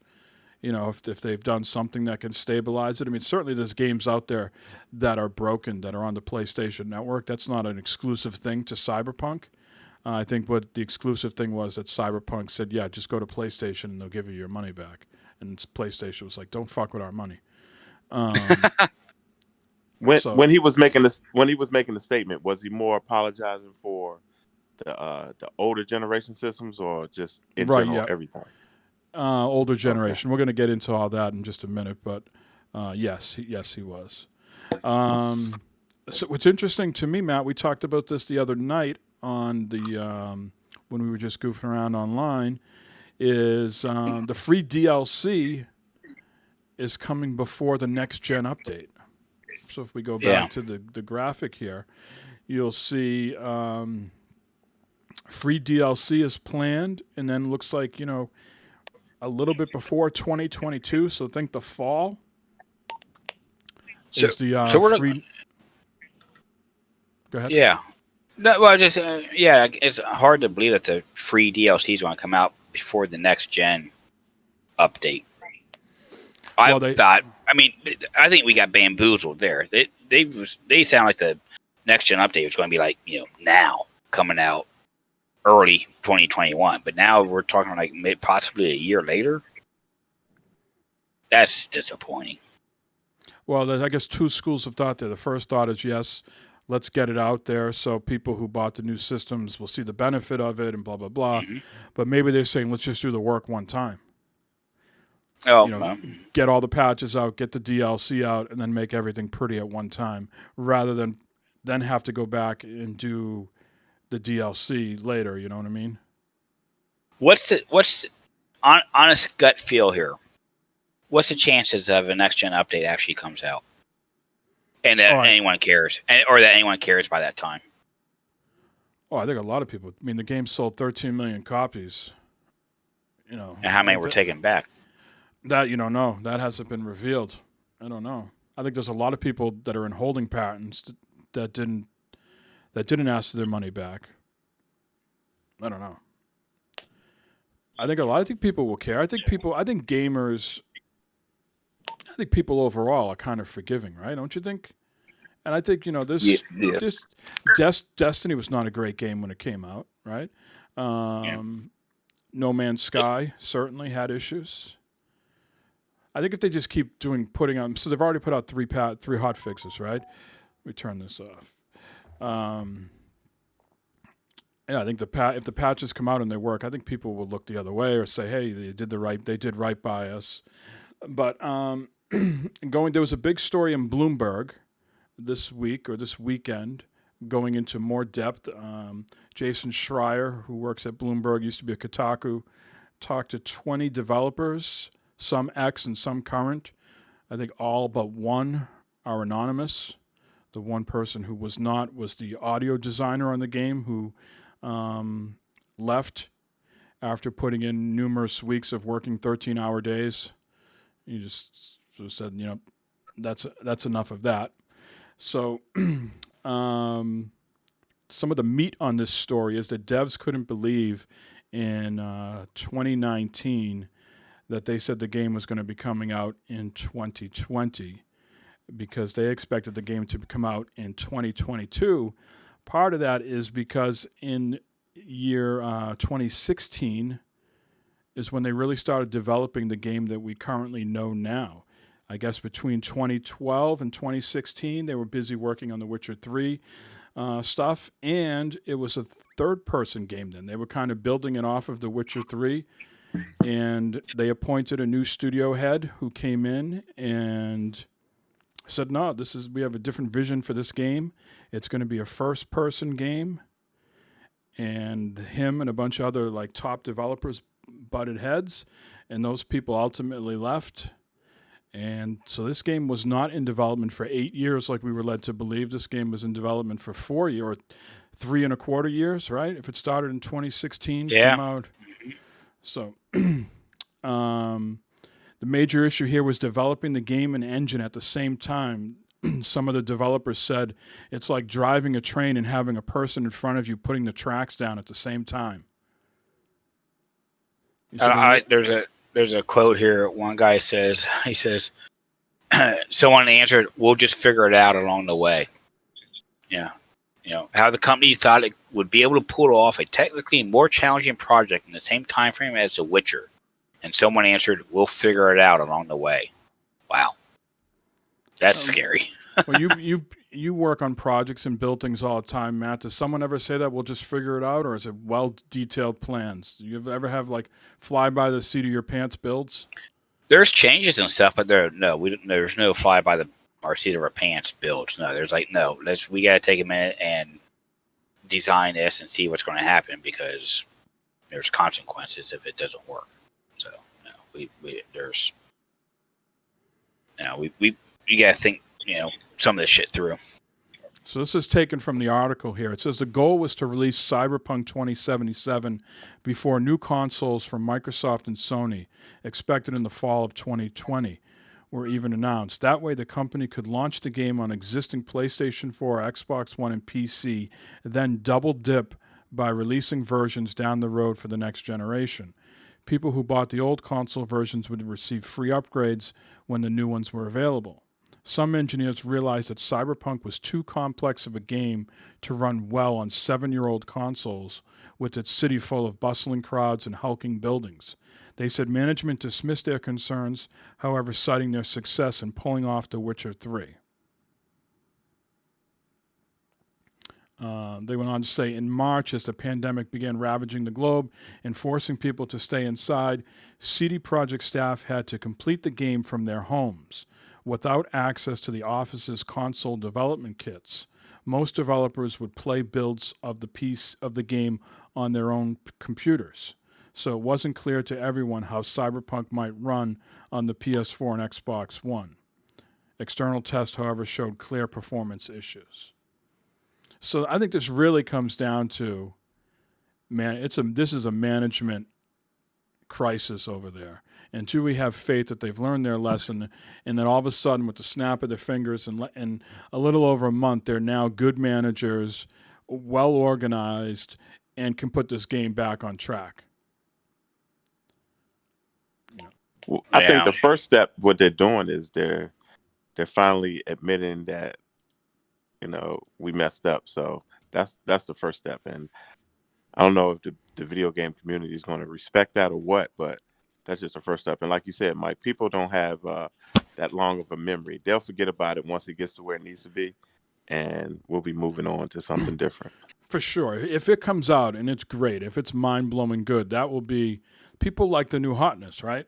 If they've done something that can stabilize it. I mean, certainly there's games out there that are broken that are on the PlayStation Network. That's not an exclusive thing to Cyberpunk. I think what the exclusive thing was that Cyberpunk said, yeah, just go to PlayStation and they'll give you your money back. And PlayStation was like, don't fuck with our money. When he was making the statement, was he more apologizing for the older generation systems or just in general everything? Older generation. Okay. We're going to get into all that in just a minute, but yes, he was. So what's interesting to me, Matt, we talked about this the other night on the when we were just goofing around online, is the free DLC is coming before the next gen update. So if we go back to the graphic here, you'll see free DLC is planned, and then looks like, a little bit before 2022, so think the fall. Is the free... Go ahead. Yeah. No, well, it's hard to believe that the free DLC is going to come out before the next gen update. I think we got bamboozled there. They sound like the next gen update was going to be like, now coming out early 2021, but now we're talking like possibly a year later. That's disappointing. Well, I guess 2 schools of thought there. The first thought is, yes, let's get it out there so people who bought the new systems will see the benefit of it and blah, blah, blah. Mm-hmm. But maybe they're saying, let's just do the work one time. Get all the patches out, get the DLC out, and then make everything pretty at one time, rather than then have to go back and do the DLC later. You know what I mean? What's honest gut feel here? What's the chances of a next gen update actually comes out, and that anyone cares, or that anyone cares by that time? Oh, I think a lot of people. I mean, the game sold 13 million copies. And how many were taken back? That no, that hasn't been revealed. I don't know. I think there's a lot of people that are in holding patterns that didn't ask for their money back. I don't know. I think people will care. I think gamers. I think people overall are kind of forgiving, right? Don't you think? And I think Yeah, yeah. this Destiny was not a great game when it came out, right? Yeah. No Man's Sky certainly had issues. I think if they just keep putting on, so they've already put out three hot fixes, right? Let me turn this off. Yeah, I think if the patches come out and they work, I think people will look the other way or say, "Hey, they did right by us." But there was a big story in Bloomberg this week or this weekend, going into more depth. Jason Schreier, who works at Bloomberg, used to be at Kotaku, talked to 20 developers, some ex and some current. I think all but one are anonymous. The one person who was not was the audio designer on the game, who left after putting in numerous weeks of working 13-hour days. He just sort of said, that's enough of that. So some of the meat on this story is that devs couldn't believe in 2019 that they said the game was going to be coming out in 2020, because they expected the game to come out in 2022. Part of that is because in year 2016 is when they really started developing the game that we currently know now. I guess between 2012 and 2016, they were busy working on The Witcher 3 stuff, and it was a third-person game then. They were kind of building it off of The Witcher 3, and they appointed a new studio head who came in and said, no, we have a different vision for this game. It's going to be a first-person game. And him and a bunch of other top developers butted heads, and those people ultimately left. And so this game was not in development for 8 years like we were led to believe. This game was in development for 4 years, or 3.25 years, right? If it started in 2016, came out. So the major issue here was developing the game and engine at the same time. Some of the developers said it's like driving a train and having a person in front of you putting the tracks down at the same time. There's a quote here. One guy says, someone answered, "We'll just figure it out along the way." Yeah. How the company thought it would be able to pull off a technically more challenging project in the same time frame as The Witcher. And someone answered, "We'll figure it out along the way." Wow. That's scary. Well, you work on projects and build things all the time, Matt. Does someone ever say that we'll just figure it out, or is it well-detailed plans? Do you ever have fly by the seat of your pants builds? There's changes and stuff, but there's no fly by our seat of our pants builds. No, there's we got to take a minute and design this and see what's going to happen, because there's consequences if it doesn't work. So you got to think some of this shit through. So this is taken from the article here. It says the goal was to release Cyberpunk 2077 before new consoles from Microsoft and Sony, expected in the fall of 2020, were even announced. That way the company could launch the game on existing PlayStation 4, Xbox One, and PC, then double dip by releasing versions down the road for the next generation. People who bought the old console versions would receive free upgrades when the new ones were available. Some engineers realized that Cyberpunk was too complex of a game to run well on 7-year-old consoles with its city full of bustling crowds and hulking buildings. They said management dismissed their concerns, however, citing their success in pulling off The Witcher 3. They went on to say, in March, as the pandemic began ravaging the globe and forcing people to stay inside, CD Projekt staff had to complete the game from their homes, without access to the office's console development kits. Most developers would play builds of the game on their own computers, so it wasn't clear to everyone how Cyberpunk might run on the PS4 and Xbox One. External tests, however, showed clear performance issues. So I think this really comes down to, this is a management crisis over there. And do we have faith that they've learned their lesson, and that all of a sudden, with the snap of their fingers and a little over a month, they're now good managers, well organized, and can put this game back on track? Well, I think the first step, what they're doing is they're finally admitting that we messed up. So that's the first step. And I don't know if the video game community is going to respect that or what, but that's just the first step. And like you said, Mike, people don't have that long of a memory. They'll forget about it once it gets to where it needs to be, and we'll be moving on to something different. For sure. If it comes out and it's great, if it's mind-blowing good, that will be people like the new hotness, right?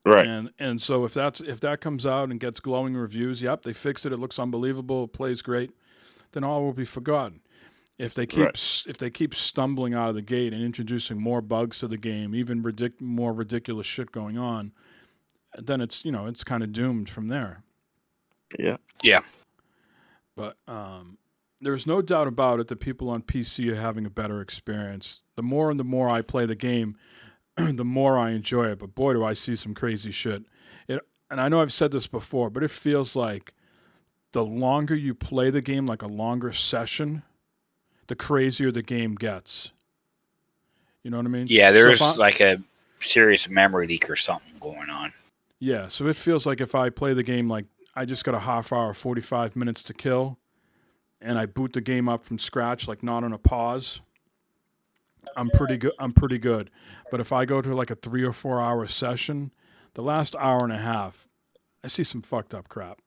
Right. And so if that comes out and gets glowing reviews, yep, they fixed it, it looks unbelievable, it plays great, then all will be forgotten. If they keep stumbling out of the gate and introducing more bugs to the game, even more ridiculous shit going on, then it's kind of doomed from there. Yeah. Yeah. But there's no doubt about it that people on PC are having a better experience. The more and the more I play the game, the more I enjoy it. But boy, do I see some crazy shit. And I know I've said this before, but it feels like the longer you play the game, like a longer session, the crazier the game gets. You know what I mean? Yeah, there's like a serious memory leak or something going on. Yeah, so it feels like if I play the game like I just got a half hour, 45 minutes to kill, and I boot the game up from scratch, like not on a pause, I'm pretty good. But if I go to like a 3 or 4 hour session, the last hour and a half, I see some fucked up crap.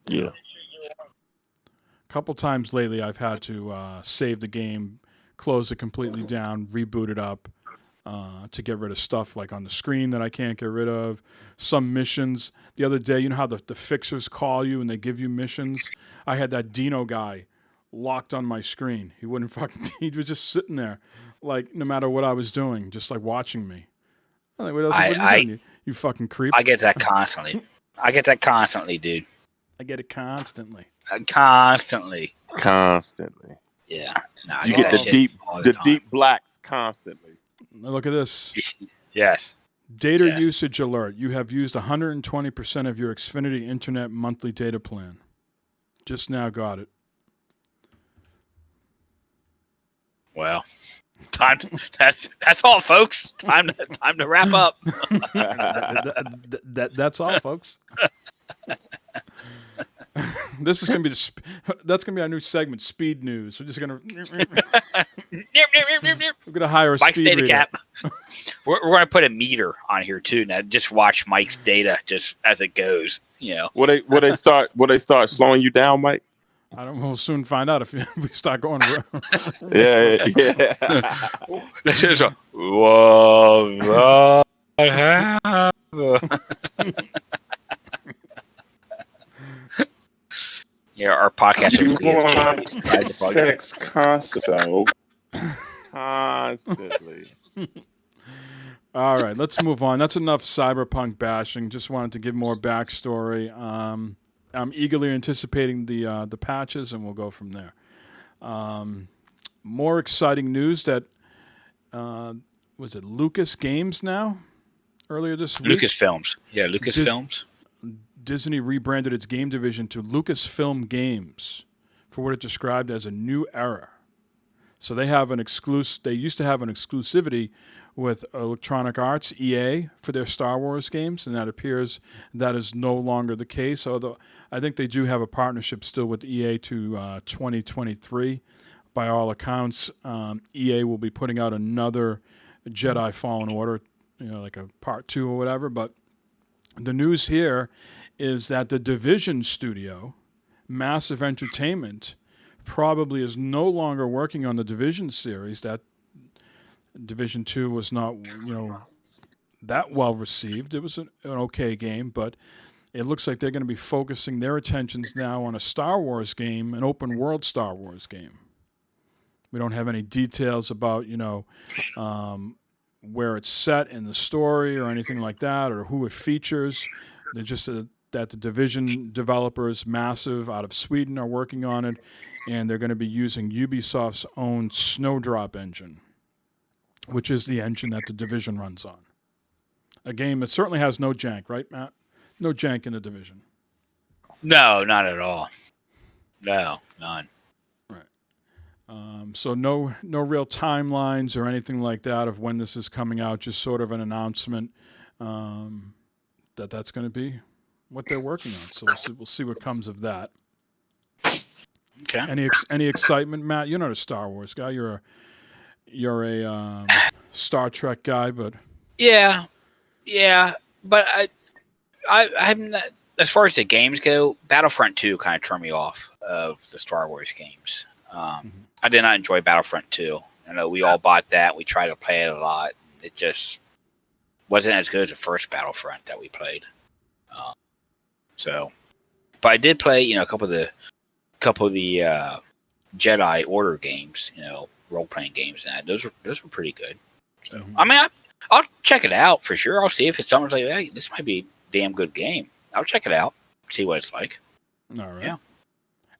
Yeah. A couple times lately, I've had to save the game, close it completely down, reboot it up to get rid of stuff like on the screen that I can't get rid of. Some missions. The other day, you know how the fixers call you and they give you missions? I had that Dino guy locked on my screen. He wouldn't fucking. He was just sitting there, like no matter what I was doing, just like watching me. I'm like, what are you doing? You fucking creep. I get that constantly. Dude. I get it constantly. Constantly. Yeah. No, You get the deep blacks constantly. Look at this. Yes. Data usage alert. You have used 120% of your Xfinity Internet monthly data plan. Just now got it. Well, that's all, folks. Time to wrap up. That's all, folks. This is gonna be that's gonna be our new segment, Speed News. We're just gonna we're gonna hire a Mike's speed data reader. cap. We're gonna put a meter on here too. Now, just watch Mike's data just as it goes. Will they start slowing you down, Mike? I don't. We'll soon find out if we start going. Yeah. This is a whoa. Yeah, our podcast is Sex constantly. All right, let's move on. That's enough cyberpunk bashing. Just wanted to give more backstory. I'm eagerly anticipating the patches, and we'll go from there. More exciting news that was it Lucas Games now? Earlier this week, Lucasfilms. Yeah, Lucasfilms. Disney rebranded its game division to Lucasfilm Games for what it described as a new era. So they have an They used to have an exclusivity with Electronic Arts, EA, for their Star Wars games, and that appears that is no longer the case. Although I think they do have a partnership still with EA to 2023. By all accounts, EA will be putting out another Jedi Fallen Order, like a part 2 or whatever. But the news here is that the Division studio, Massive Entertainment, probably is no longer working on the Division series. That Division 2 was not, that well received. It was an okay game, but it looks like they're going to be focusing their attentions now on a Star Wars game, an open world Star Wars game. We don't have any details about, where it's set in the story or anything like that, or who it features. They're just that the Division developers, Massive, out of Sweden, are working on it, and they're going to be using Ubisoft's own Snowdrop engine, which is the engine that the Division runs on. A game that certainly has no jank, right, Matt? No jank in the Division. No, not at all. No, none. Right. So no real timelines or anything like that of when this is coming out. Just sort of an announcement that's going to be what they're working on. So we'll see what comes of that. Okay. Any excitement, Matt? You're not a Star Wars guy. You're a Star Trek guy, but Yeah, yeah, but I'm not. As far as the games go, Battlefront 2 kind of turned me off of the Star Wars games. I did not enjoy Battlefront 2. I know we all bought that. We tried to play it a lot. It just wasn't as good as the first Battlefront that we played. So, but I did play, a couple of the Jedi Order games, role playing games, and that those were pretty good. So, I mean, I'll check it out for sure. I'll see if it's something like, hey, this might be a damn good game. I'll check it out, see what it's like. all right. Yeah.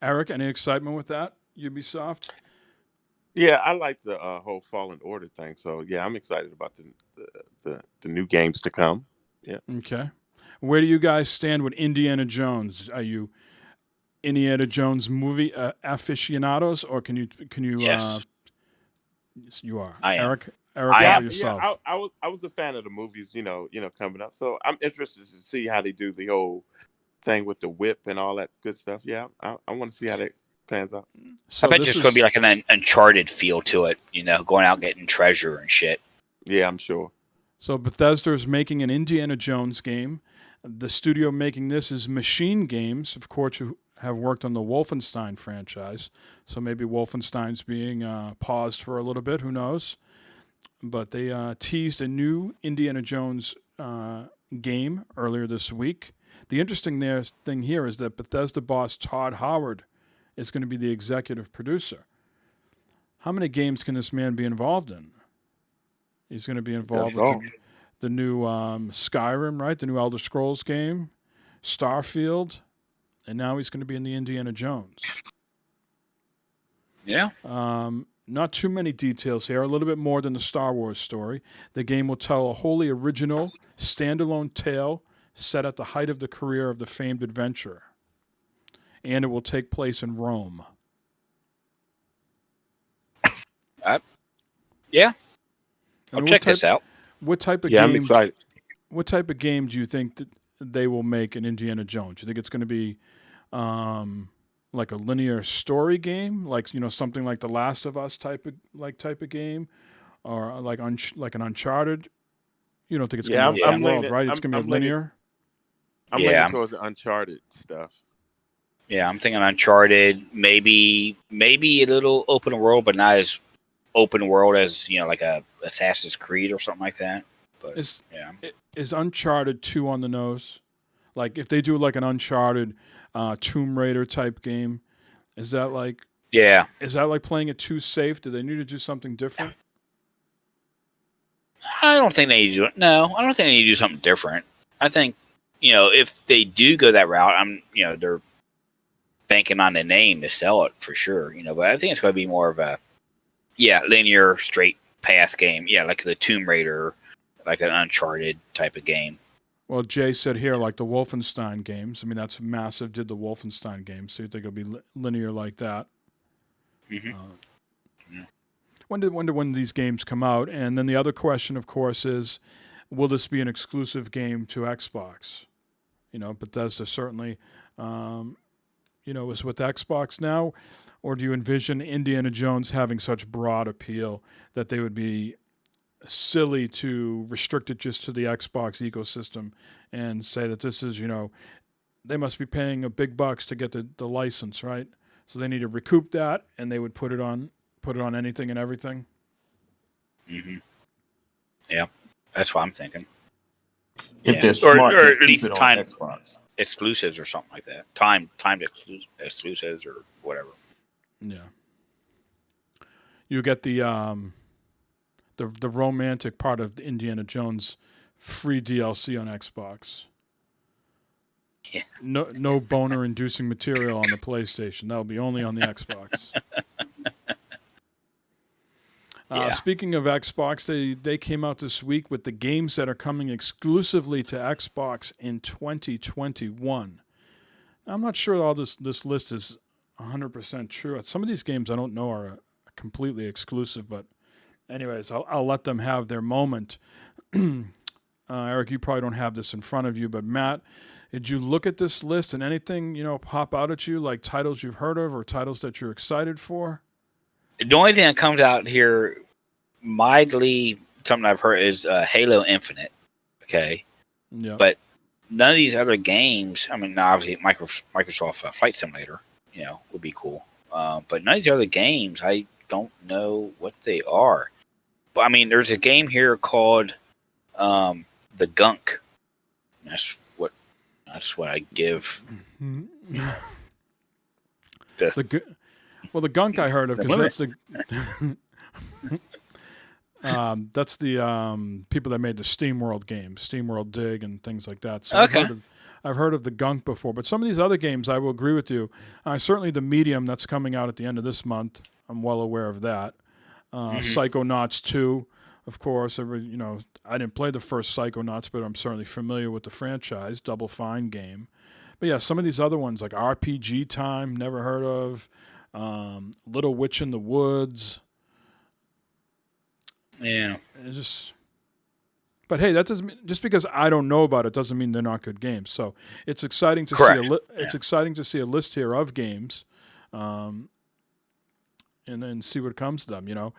Eric, any excitement with that? Ubisoft? Yeah, I like the whole Fallen Order thing. So yeah, I'm excited about the new games to come. Yeah. Okay. Where do you guys stand with Indiana Jones? Are you Indiana Jones movie aficionados, or can you? Yes. Yes, you are. I am. Eric, I how am. about Yeah, yourself? I was a fan of the movies, coming up. So I'm interested to see how they do the whole thing with the whip and all that good stuff. Yeah, I want to see how that pans out. I So bet this there's going to be is like an Uncharted feel to it, going out getting treasure and shit. Yeah, I'm sure. so Bethesda is making an Indiana Jones game. The studio making this is Machine Games, of course, who have worked on the Wolfenstein franchise. So maybe Wolfenstein's being paused for a little bit. Who knows? But they teased a new Indiana Jones game earlier this week. The interesting thing here is that Bethesda boss Todd Howard is going to be the executive producer. How many games can this man be involved in? He's going to be involved That's with all. the new Skyrim, right? The new Elder Scrolls game, Starfield, and now he's going to be in the Indiana Jones. Yeah. Not too many details here, a little bit more than the Star Wars story. The game will tell a wholly original, standalone tale set at the height of the career of the famed adventurer. And it will take place in Rome. Yeah. I'll And check this out. What type of Yeah, I'm game? excited. What type of game do you think that they will make in Indiana Jones? Do you think it's going to be like a linear story game, like something like The Last of Us type of game, or like an Uncharted? You don't think it's Yeah, going to be I'm open world, leaning- right? It's I'm- going to be I'm leaning- linear. I'm Yeah. leaning towards the Uncharted stuff. Yeah, I'm thinking Uncharted, maybe a little open world, but not as open world as like a Assassin's Creed or something like that. But Is yeah, is Uncharted 2 on the nose? Like if they do like an Uncharted Tomb Raider type game, is that like playing it too safe? Do they need to do something different? I don't think they need to do it. No, I don't think they need to do something different. I think if they do go that route, they're banking on the name to sell it for sure. But I think it's going to be more of a linear straight path game. Yeah, like the Tomb Raider, like an Uncharted type of game. Well, Jay said here, like the Wolfenstein games. I mean, that's massive. Did the Wolfenstein games, so you think it'll be linear like that? Mm-hmm. Yeah. Wonder when these games come out. And then the other question, of course, is, will this be an exclusive game to Xbox? Bethesda certainly, is with Xbox now, or do you envision Indiana Jones having such broad appeal that they would be silly to restrict it just to the Xbox ecosystem and say that this is, they must be paying a big bucks to get the license, right? So they need to recoup that, and they would put it on anything and everything. Mm-hmm. Yeah, that's what I'm thinking. If they're Or smart, at they keep least it on time Xbox. exclusives or something like that. Timed exclusives or whatever. Yeah. You get the romantic part of the Indiana Jones free DLC on Xbox. Yeah. No boner inducing material on the PlayStation. That'll be only on the Xbox. Yeah. Speaking of Xbox, they came out this week with the games that are coming exclusively to Xbox in 2021. I'm not sure all this list is 100% true. Some of these games I don't know are completely exclusive, but anyways, I'll let them have their moment. Eric, you probably don't have this in front of you, but Matt, did you look at this list and anything, pop out at you, like titles you've heard of or titles that you're excited for? The only thing that comes out here mildly, something I've heard, is Halo Infinite. Okay. Yeah. But none of these other games, I mean, obviously Microsoft Flight Simulator, would be cool. But none of these other games, I don't know what they are. But I mean, there's a game here called The Gunk. That's what I give. The Gunk I heard of, because that's the people that made the SteamWorld games, SteamWorld Dig and things like that. So Okay. I've heard of the Gunk before, but some of these other games, I will agree with you. Certainly the Medium that's coming out at the end of this month, I'm well aware of that. Psychonauts 2, of course. I didn't play the first Psychonauts, but I'm certainly familiar with the franchise. Double Fine game. But yeah, some of these other ones like RPG Time, never heard of. Little Witch in the Woods. Yeah. It's just. But hey, that doesn't just because I don't know about it doesn't mean they're not good games. So it's exciting to Correct. It's exciting to see a list here of games, and then see what comes to them.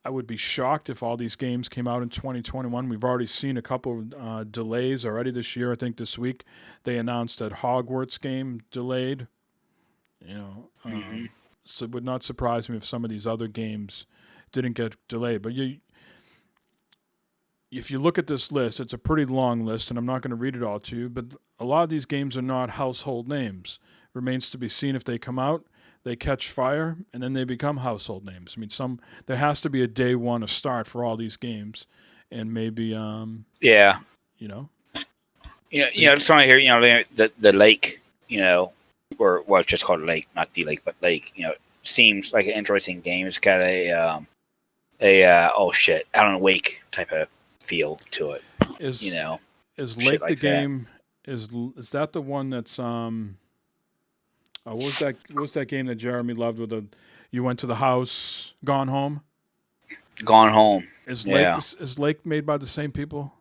I would be shocked if all these games came out in 2021. We've already seen a couple of delays already this year. I think this week they announced that Hogwarts game delayed. So it would not surprise me if some of these other games didn't get delayed. But if you look at this list, it's a pretty long list, and I'm not going to read it all to you, but a lot of these games are not household names. Remains to be seen if they come out, they catch fire, and then they become household names. I mean, there has to be a day one, a start for all these games, and maybe, Yeah. Just want to hear, the lake, or well, it's just called Lake, not the lake, but Lake, seems like an interesting game. It's got a oh shit, Alan Wake type of feel to it. Is shit Lake like the that. game? Is that the one that's what was that game that Jeremy loved with you went to the house, Gone Home? Gone Home. Is Yeah. Lake made by the same people?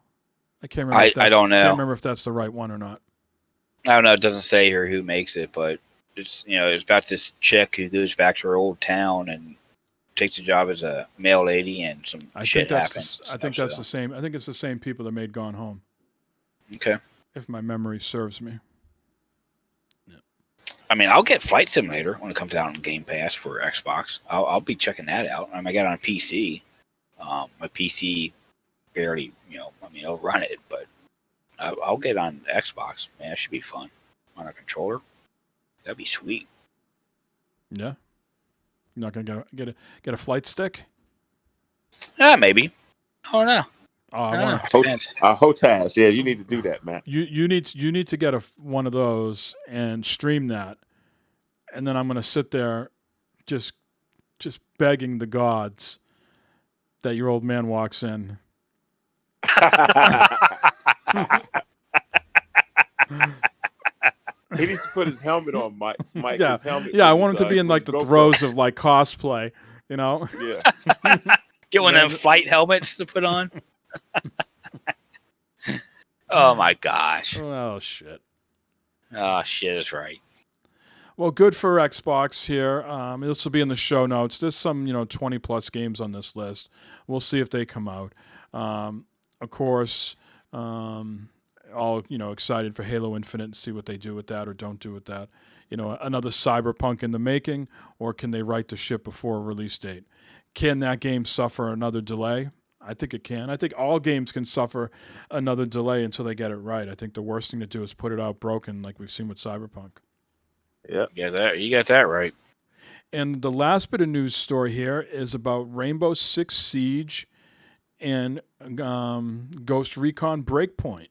I can't remember. I don't know. Can't remember if that's the right one or not. I don't know. It doesn't say here who makes it, but it's it's about this chick who goes back to her old town and takes a job as a mail lady, and some shit happens. I think that's the same. I think it's the same people that made Gone Home, Okay. if my memory serves me. I mean, I'll get Flight Simulator when it comes out on Game Pass for Xbox. I'll be checking that out. I got it on PC. My PC barely, I'll run it, but I'll get on Xbox. Man, that should be fun on a controller. That'd be sweet. Yeah. You're not gonna get a flight stick? Maybe. I don't know. Oh, I don't know. HOTAS. Yeah, you need to do that, man. You need to get one of those and stream that, and then I'm gonna sit there, just begging the gods that your old man walks in. He needs to put his helmet on, Mike. Yeah, his helmet. I want him to be in with like his the GoPro. throes of like cosplay, Yeah. Get one of them flight helmets to put on. Oh my gosh. Oh shit. Oh shit is right. Well, good for Xbox here. This will be in the show notes. There's some 20 plus games on this list. We'll see if they come out. Of course, all excited for Halo Infinite and see what they do with that or don't do with that. Another Cyberpunk in the making, or can they right the ship before a release date? Can that game suffer another delay? I think it can. I think all games can suffer another delay until they get it right. I think the worst thing to do is put it out broken, like we've seen with Cyberpunk. Yep. Yeah, you got that right. And the last bit of news story here is about Rainbow Six Siege and Ghost Recon Breakpoint.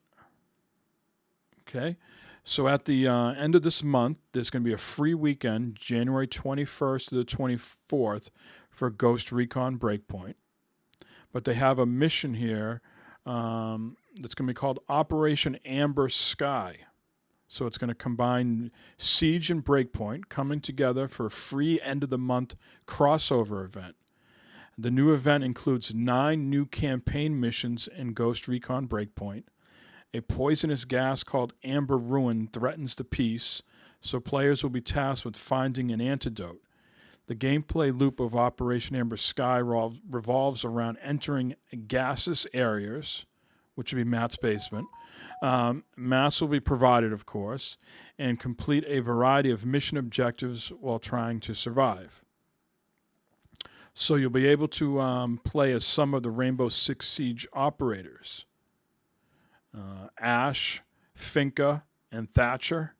Okay, so at the end of this month, there's going to be a free weekend, January 21st to the 24th, for Ghost Recon Breakpoint. But they have a mission here that's going to be called Operation Amber Sky. So it's going to combine Siege and Breakpoint coming together for a free end-of-the-month crossover event. The new event includes 9 new campaign missions in Ghost Recon Breakpoint. A poisonous gas called Amber Ruin threatens the peace, so players will be tasked with finding an antidote. The gameplay loop of Operation Amber Sky revolves around entering gaseous areas, which would be Matt's basement. Masks will be provided, of course, and complete a variety of mission objectives while trying to survive. So you'll be able to play as some of the Rainbow Six Siege operators. Ash, Finka, and Thatcher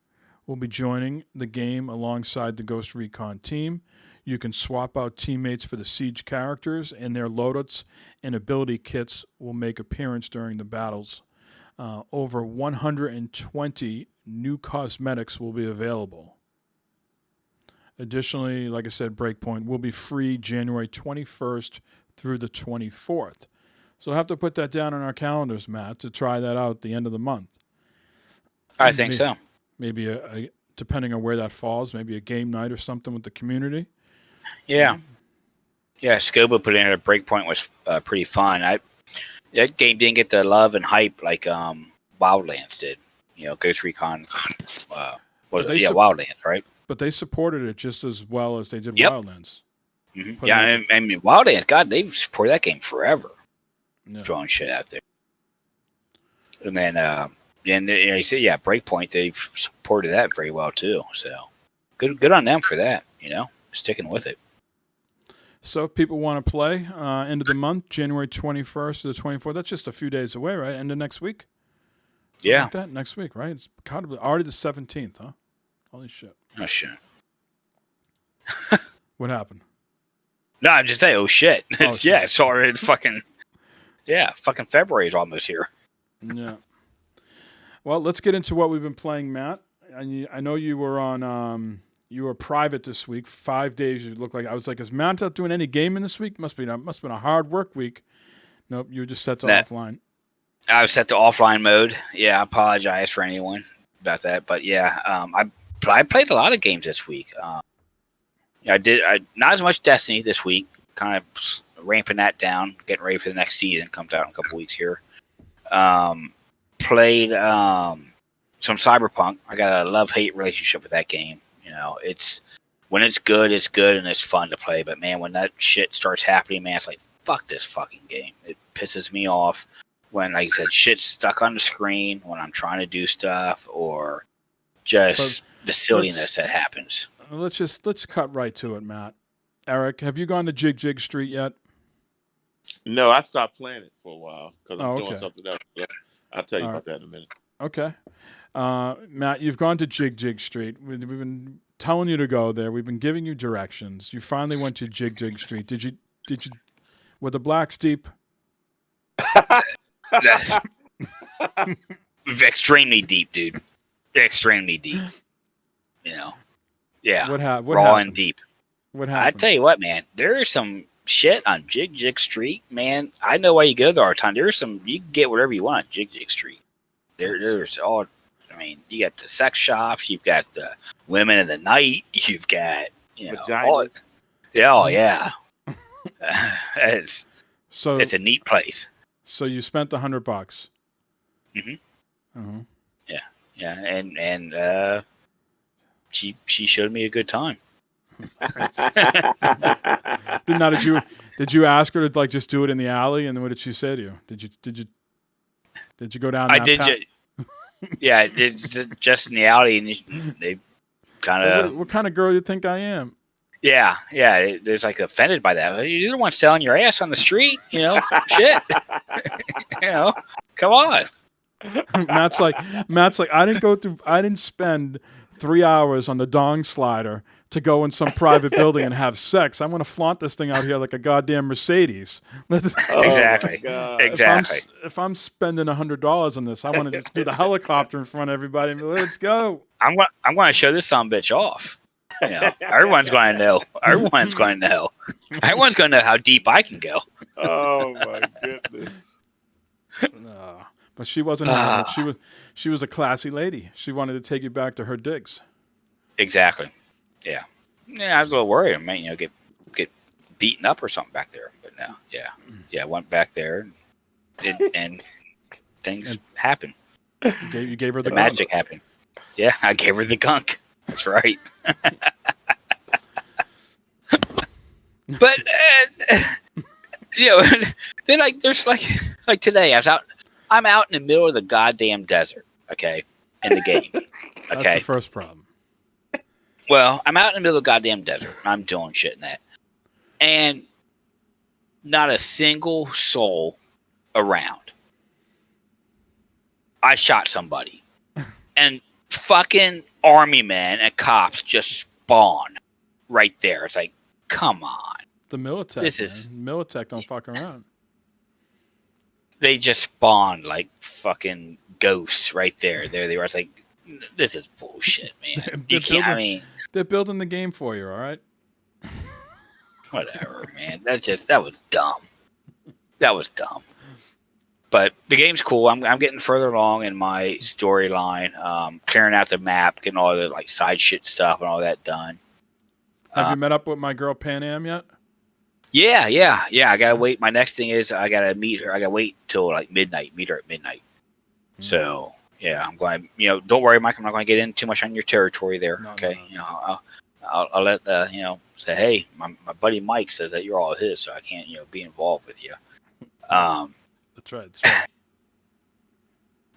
will be joining the game alongside the Ghost Recon team. You can swap out teammates for the Siege characters, and their loadouts and ability kits will make appearance during the battles. Over 120 new cosmetics will be available. Additionally, like I said, Breakpoint will be free January 21st through the 24th. So we'll have to put that down on our calendars, Matt, to try that out at the end of the month. I think so. Maybe, depending on where that falls, maybe a game night or something with the community. Yeah. Yeah, Scoba put in a Breakpoint was pretty fun. That game didn't get the love and hype like Wildlands did. Ghost Recon Wildlands, right? But they supported it just as well as they did Yep. Wildlands. Mm-hmm. Yeah, I mean, Wildlands, God, they've supported that game forever. Yeah. Throwing shit out there. And then, you say, Breakpoint, they've supported that very well too. So good on them for that, sticking with it. So if people want to play end of the month, January 21st to the 24th, that's just a few days away, right? End of next week? Something Yeah. like that? Next week, right? It's already the 17th, huh? Holy shit. Oh, shit. What happened? No, I'm just saying, oh, shit. Shit. It's already fucking February is almost here. Yeah. Well, let's get into what we've been playing, Matt. I know you were on, you were private this week. 5 days. You look like I was like, is Matt not doing any gaming this week? Must have been a hard work week. Nope, you were just set to offline. I was set to offline mode. Yeah, I apologize for anyone about that, but yeah, I played a lot of games this week. I did not as much Destiny this week. Kind of ramping that down, getting ready for the next season. Comes out in a couple weeks here. Played some Cyberpunk. I got a love-hate relationship with that game. It's when it's good and it's fun to play. But man, when that shit starts happening, man, it's like fuck this fucking game. It pisses me off when, like I said, shit's stuck on the screen when I'm trying to do stuff, or just the silliness that happens. Let's cut right to it, Matt. Eric, have you gone to Jig Street yet? No, I stopped playing it for a while because I'm okay. doing something else. I'll tell you about that in a minute. Okay. Matt, you've gone to Jig Street. We've been telling you to go there. We've been giving you directions. You finally went to Jig Street. Did you? Were the blacks deep? That's extremely deep, dude. Extremely deep. Yeah. What happened? Raw and deep. What happened? I tell you what, man. There's some shit on Jig Street, man. I know why you go there all the time. You can get whatever you want on Jig Street. There's all. I mean, you got the sex shops. You've got the women of the night. You've got all. Yeah, oh yeah. It's a neat place. So you spent $100. Mm-hmm. Uh-huh. Yeah, and she showed me a good time. Did you ask her to just do it in the alley? And what did she say to you? Did you go down? I did. Yeah, it's just in the alley, and they kind of. What kind of girl you think I am? Yeah. There's offended by that. You're the one selling your ass on the street, shit. Come on. Matt's like, I didn't spend 3 hours on the dong slider to go in some private building and have sex. I'm going to flaunt this thing out here like a goddamn Mercedes. Exactly. Exactly. If I'm spending $100 on this, I want to just do the helicopter in front of everybody and be, let's go. I'm going to show this bitch off. Everyone's going to know. Everyone's going to know. Everyone's going to know how deep I can go. Oh my goodness. But she wasn't having it. She was a classy lady. She wanted to take you back to her digs. Exactly. Yeah. Yeah, I was a little worried. I might, get beaten up or something back there. But No, yeah. Went back there, and things happened. You gave her the The gun. magic happened. Yeah, I gave her the gunk. That's right. But then there's like today I'm out in the middle of the goddamn desert. Okay, in the game. That's Okay. the first problem. Well, I'm out in the middle of the goddamn desert. I'm doing shit in that, and not a single soul around. I shot somebody, and fucking army men and cops just spawn right there. It's like, come on. The Militech. Militech don't fuck around. They just spawned like fucking ghosts right there. There they were. It's like, this is bullshit, man. You can't. I mean, they're building the game for you. All right. Whatever, man. That was dumb. That was dumb. But the game's cool. I'm getting further along in my storyline, clearing out the map, getting all the like side shit stuff and all that done. Have you met up with my girl Pan Am yet? Yeah. I gotta wait. My next thing is I gotta meet her. I gotta wait till like midnight. Meet her at midnight. So yeah, I'm going. Don't worry, Mike. I'm not going to get in too much on your territory there. No, okay. No. I'll let say, hey, my buddy Mike says that you're all his, so I can't be involved with you. That's right.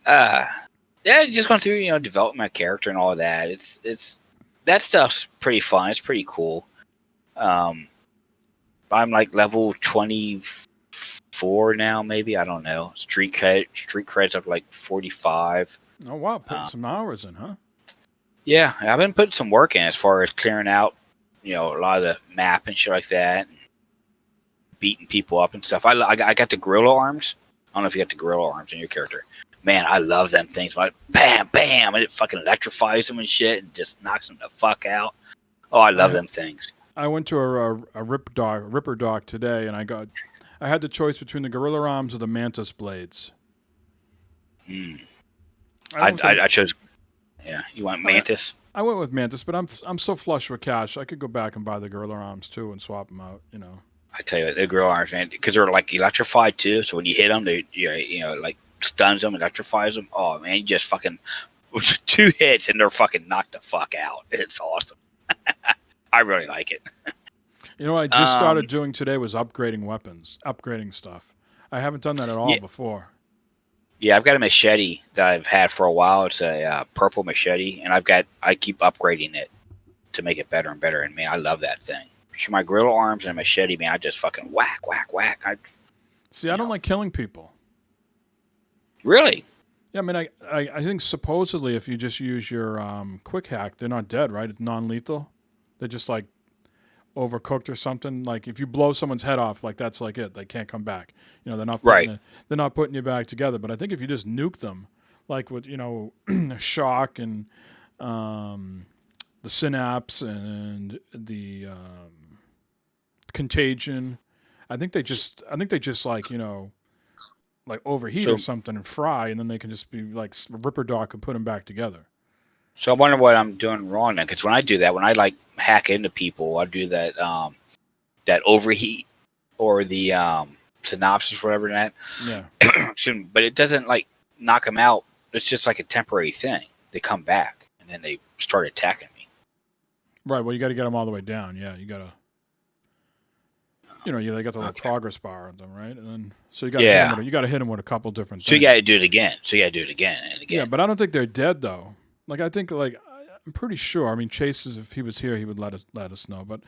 Yeah, just going through developing my character and all of that. It's that stuff's pretty fun. It's pretty cool. I'm like level 24 now, maybe. I don't know. Street cred's up to like 45. Oh wow, putting some hours in, huh? Yeah, I've been putting some work in as far as clearing out, a lot of the map and shit like that, and beating people up and stuff. I got the gorilla arms. I don't know if you got the gorilla arms in your character. Man, I love them things. Like bam, bam, and it fucking electrifies them and shit, and just knocks them the fuck out. Oh, I love them things. I went to a Ripper Dog today, and I had the choice between the gorilla arms or the mantis blades. I chose. Yeah, you want mantis? I went with mantis, but I'm so flush with cash. I could go back and buy the gorilla arms too and swap them out. I tell you, the gorilla arms, man, because they're like electrified too. So when you hit them, they like stuns them, electrifies them. Oh man, you just fucking 2 hits and they're fucking knocked the fuck out. It's awesome. I really like it. I just started doing today was upgrading weapons, upgrading stuff. I haven't done that at all before. Yeah, I've got a machete that I've had for a while. It's a purple machete, and I keep upgrading it to make it better and better. And man, I love that thing. My gorilla arms and a machete, man, I just fucking whack, whack, whack. I don't like killing people. Really? Yeah, I mean, I think supposedly if you just use your quick hack, they're not dead, right? It's non-lethal. They're just like overcooked or something. Like if you blow someone's head off, like that's like it. They can't come back. They're not they're not putting you back together. But I think if you just nuke them, like with shock and the synapse and the contagion, I think they just like like overheat or something and fry, and then they can just be like Ripper Dog and put them back together. So I wonder what I'm doing wrong then, because when I do that, when I like hack into people, I do that that overheat or the synopsis, whatever that. Yeah. But it doesn't like knock them out. It's just like a temporary thing. They come back and then they start attacking me. Right. Well, you got to get them all the way down. Yeah, you got to. They got the little progress bar on them, right? And then so you got to hit them with a couple different things. So you got to do it again. and again. Yeah, but I don't think they're dead though. Like I think I'm pretty sure. I mean, Chase, if he was here, he would let us know. But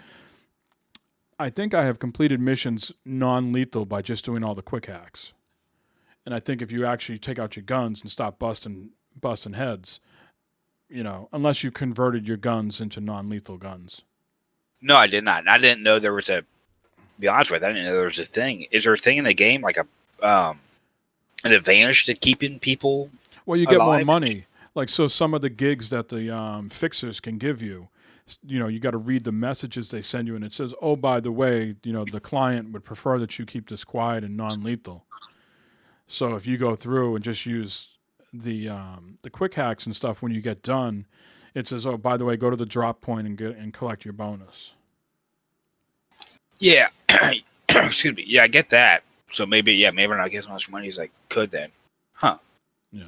I think I have completed missions non-lethal by just doing all the quick hacks. And I think if you actually take out your guns and stop busting heads, unless you converted your guns into non-lethal guns. No, I did not. I didn't know there was a. To be honest with you, I didn't know there was a thing. Is there a thing in the game like an advantage to keeping people? Well, you get more money. Like so, some of the gigs that the fixers can give you, you got to read the messages they send you, and it says, "Oh, by the way, the client would prefer that you keep this quiet and non-lethal." So if you go through and just use the quick hacks and stuff when you get done, it says, "Oh, by the way, go to the drop point and collect your bonus." Yeah, excuse me. Yeah, I get that. So maybe I'm not getting as much money as I could then. Huh.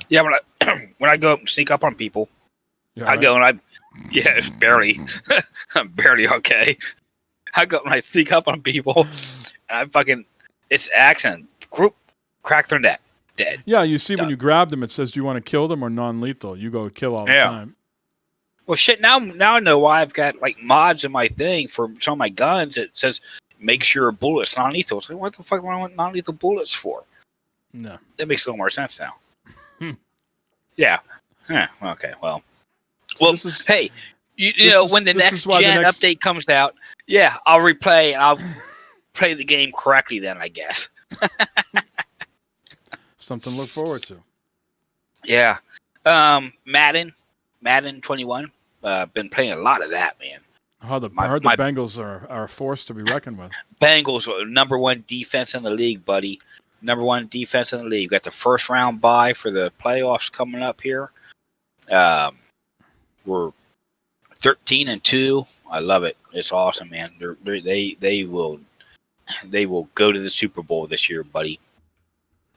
Yeah, when I go up and sneak up on people, I go and it's barely, I'm barely okay. I go and I sneak up on people, and it's accident. Group, crack their neck, dead. Yeah, you see Done. when you grab them, it says, do you want to kill them or non-lethal? You go kill all the time. Well, shit, now I know why I've got, like, mods in my thing for some of my guns. It says, make sure bullets non-lethal. It's like, what the fuck do I want non-lethal bullets for? No. That makes a little more sense now. Yeah. Okay, well. Hey, you know, when the next gen update comes out, I'll replay and I'll play the game correctly then, I guess. Something to look forward to. Yeah. Madden 21. Been playing a lot of that, man. I heard the Bengals are a force to be reckoned with. Bengals are number one defense in the league, buddy. Number one defense in the league. Got the first round bye for the playoffs coming up here. We're 13-2. I love it. It's awesome, man. They will go to the Super Bowl this year, buddy.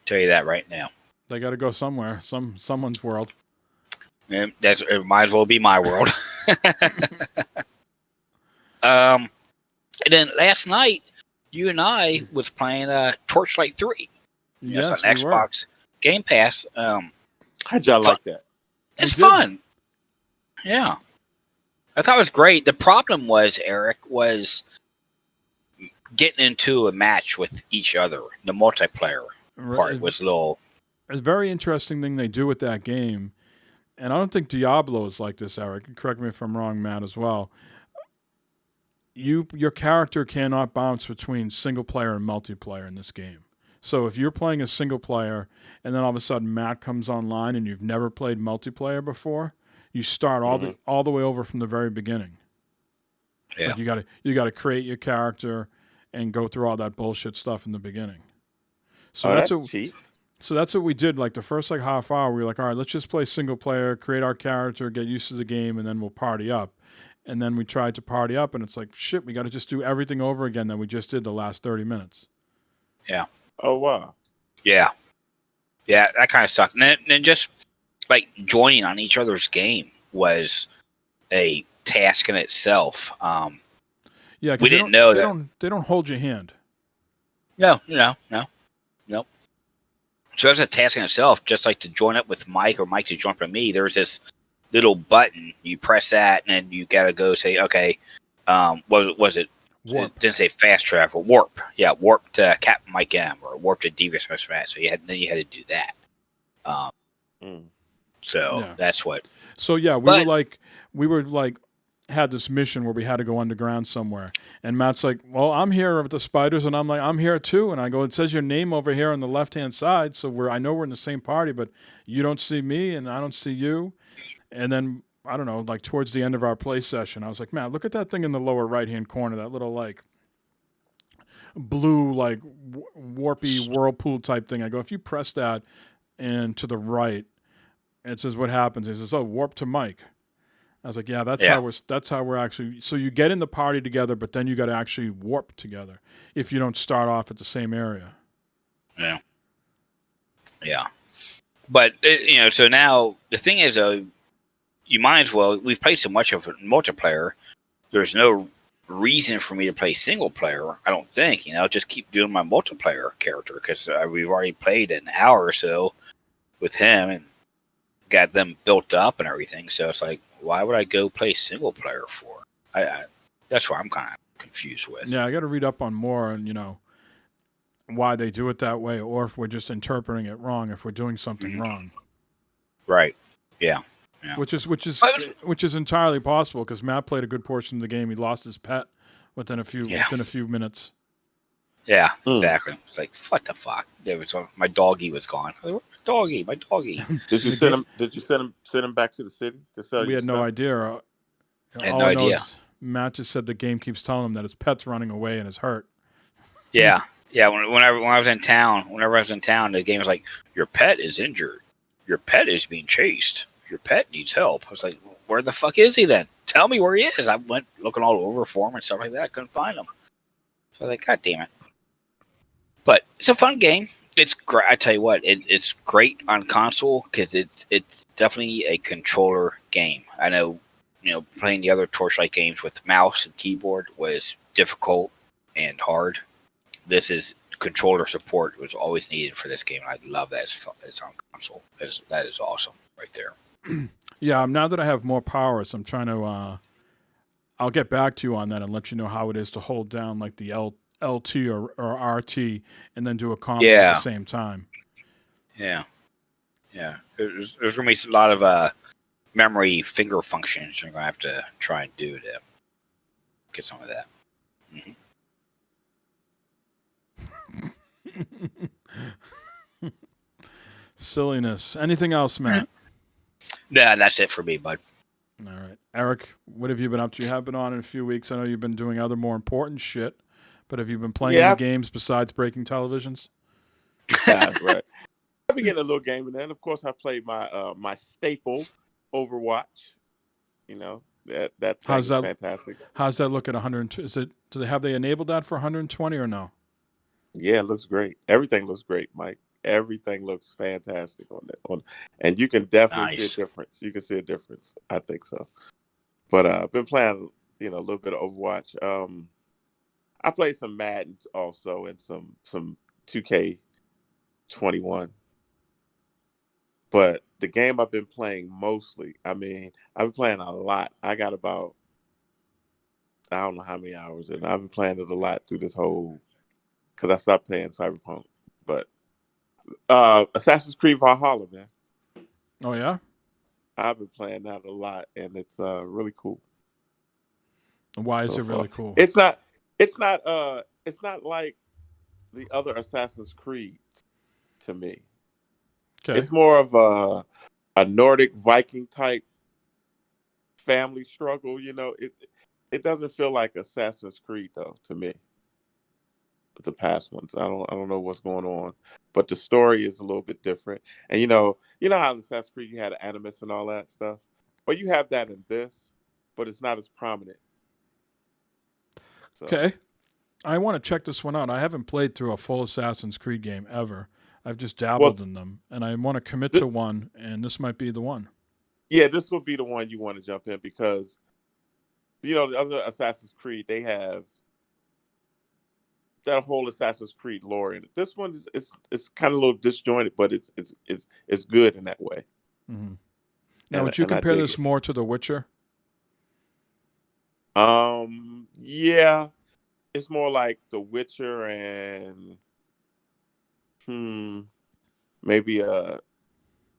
Tell you that right now. They got to go somewhere, someone's world. And it might as well be my world. And then last night, you and I was playing Torchlight 3. Yes, on Xbox Game Pass. How'd y'all like that? It's fun. Yeah. I thought it was great. The problem was, Eric, was getting into a match with each other. The multiplayer part was a little... It's a very interesting thing they do with that game. And I don't think Diablo is like this, Eric. Correct me if I'm wrong, Matt, as well. Your character cannot bounce between single player and multiplayer in this game. So if you're playing a single player and then all of a sudden Matt comes online and you've never played multiplayer before, you start all the way over from the very beginning. Yeah. Like you gotta create your character and go through all that bullshit stuff in the beginning. So that's cheap. So that's what we did. Like the first half hour, we were like, all right, let's just play single player, create our character, get used to the game, and then we'll party up. And then we tried to party up, and it's like, shit, we got to just do everything over again that we just did the last 30 minutes. Yeah. Oh, wow. Yeah. Yeah, that kind of sucked. And then just, like, joining on each other's game was a task in itself. Yeah, we didn't know that. They don't hold your hand. No. So that's a task in itself, just like to join up with Mike or Mike to join up with me. There's this little button. You press that, and then you got to go say, okay, what was it? Warp. It didn't say fast travel. Warp. Yeah, warp to Captain Mike M or warp to Devious Mr. Matt. So you had to do that. So that's what. So yeah, we were like had this mission where we had to go underground somewhere, and Matt's like, well, I'm here with the spiders, and I'm like, I'm here too, and I go, it says your name over here on the left hand side, so I know we're in the same party, but you don't see me and I don't see you. And then I don't know, like towards the end of our play session, I was like, Matt, look at that thing in the lower right hand corner, that little like blue like warpy whirlpool type thing. I go, if you press that and to the right, it says what happens. He says, oh, warp to Mike. I was like, yeah, that's how we're actually. So you get in the party together, but then you got to actually warp together if you don't start off at the same area. Yeah. Yeah. But so now the thing is, you might as well. We've played so much of multiplayer. There's no reason for me to play single player. I don't think. Just keep doing my multiplayer character because we've already played an hour or so with him and got them built up and everything. So it's like, why would I go play single player for? That's what I'm kind of confused with. Yeah, I got to read up on more and why they do it that way, or if we're just interpreting it wrong, if we're doing something wrong. Right. Yeah. Which is entirely possible because Matt played a good portion of the game. He lost his pet within a few minutes. Yeah, exactly. It's like, what the fuck? My doggy was gone. My doggy. Did you send him? Did you send him back to the city to sell? We had no idea. I had no idea. Matt just said the game keeps telling him that his pet's running away and is hurt. Yeah. When I was in town, the game was like, your pet is injured. Your pet is being chased. Your pet needs help. I was like, where the fuck is he then? Tell me where he is. I went looking all over for him and stuff like that. I couldn't find him. So I was like, God damn it. But it's a fun game. It's great. I tell you what, it's great on console because it's definitely a controller game. I know, playing the other Torchlight games with mouse and keyboard was difficult and hard. This is controller support was always needed for this game. I love that it's on console. That is awesome right there. Yeah, now that I have more powers, I'm trying to. I'll get back to you on that and let you know how it is to hold down like the LT or RT and then do a combo at the same time. Yeah. There's going to be a lot of memory finger functions you're going to have to try and do to get some of that. Silliness. Anything else, Matt? Yeah, that's it for me, bud. All right. Eric, what have you been up to? You have been on in a few weeks. I know you've been doing other more important shit, but have you been playing any games besides breaking televisions? Yeah, right. I've been getting a little game, and then of course I played my my staple, Overwatch. That thing is fantastic. How's that look at 102? Have they enabled that for 120 or no? Yeah, it looks great. Everything looks great, Mike. Everything looks fantastic on that. And you can definitely see a difference. You can see a difference. I think so. But I've been playing, a little bit of Overwatch. I played some Madden also and some 2K21. But the game I've been playing mostly, I've been playing a lot. I got about, I don't know how many hours, and I've been playing it a lot through this whole, because I stopped playing Cyberpunk. But Assassin's Creed Valhalla, man. Oh yeah, I've been playing that a lot, and it's really cool. Why is it really cool? It's not like the other Assassin's Creeds to me. Okay. It's more of a Nordic Viking type family struggle. It doesn't feel like Assassin's Creed though to me. The past ones, I don't know what's going on, but the story is a little bit different. And you know how in Assassin's Creed you had Animus and all that stuff, but you have that in this, but it's not as prominent. So. Okay, I want to check this one out. I haven't played through a full Assassin's Creed game ever. I've just dabbled in them, and I want to commit to one, and this might be the one. Yeah, this will be the one you want to jump in because, the other Assassin's Creed, they have that whole Assassin's Creed lore in it. This one is kind of a little disjointed, but it's good in that way. Mm-hmm. Now, would you compare this more to The Witcher? Yeah, it's more like The Witcher and maybe a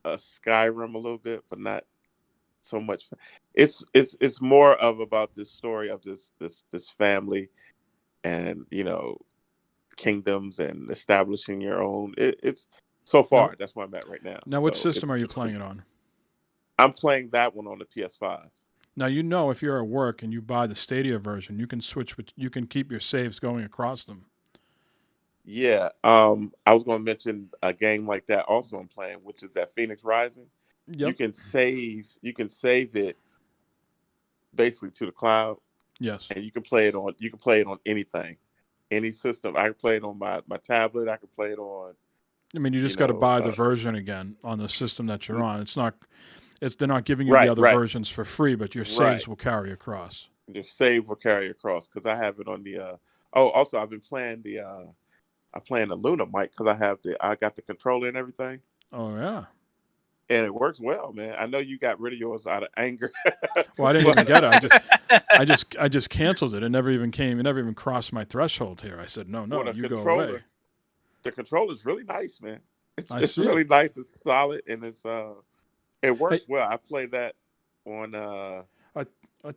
Skyrim a little bit, but not so much. It's more of about this story of this family and kingdoms and establishing your own. It's so far that's where I'm at right now. Now, which system are you playing it on? I'm playing that one on the PS5. Now, if you're at work and you buy the Stadia version, you can switch, you can keep your saves going across them. Yeah, I was going to mention a game like that also I'm playing, which is that Phoenix Rising. Yep. You can save it basically to the cloud. Yes. And you can play it on anything, any system. I can play it on my tablet. I can play it on. I mean, you just got to buy the version again on the system that you're on. They're not giving you the other versions for free, but your saves will carry across. Your save will carry across because I have it on the. Also I've been playing I'm playing the Luna mic because I got the controller and everything. Oh yeah. And it works well, man. I know you got rid of yours out of anger. Well, I didn't even get it. I just canceled it. It never even came. It never even crossed my threshold here. I said, no, you go away. The controller's really nice, man. It's really nice. It's solid and it works well. I play that on. I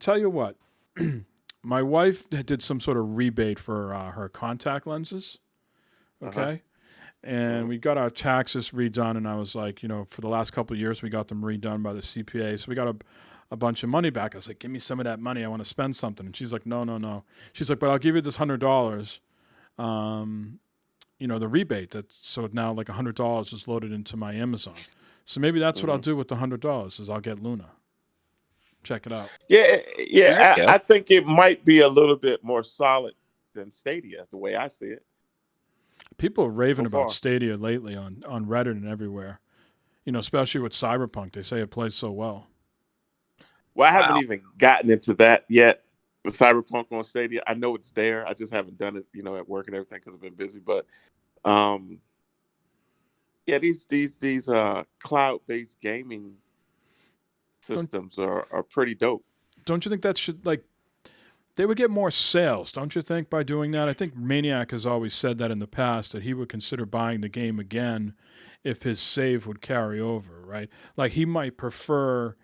tell you what, my wife did some sort of rebate for her contact lenses. Okay. And we got our taxes redone, and I was like, for the last couple of years, we got them redone by the CPA. So we got a bunch of money back. I was like, give me some of that money. I want to spend something. And she's like, no. She's like, but I'll give you this $100, the rebate. So now like $100 is loaded into my Amazon. So maybe that's what I'll do with the $100 is I'll get Luna. Check it out. Yeah. I think it might be a little bit more solid than Stadia, the way I see it. People are raving so about far. Stadia lately on Reddit and everywhere. Especially with Cyberpunk, they say it plays so well. Well, I haven't Wow. even gotten into that yet. The Cyberpunk on Stadia, I know it's there. I just haven't done it, at work and everything because I've been busy. But yeah, these cloud-based gaming Don't systems are pretty dope. don't you think that should they would get more sales, don't you think, by doing that? I think Maniac has always said that in the past that he would consider buying the game again if his save would carry over, right? Like he might prefer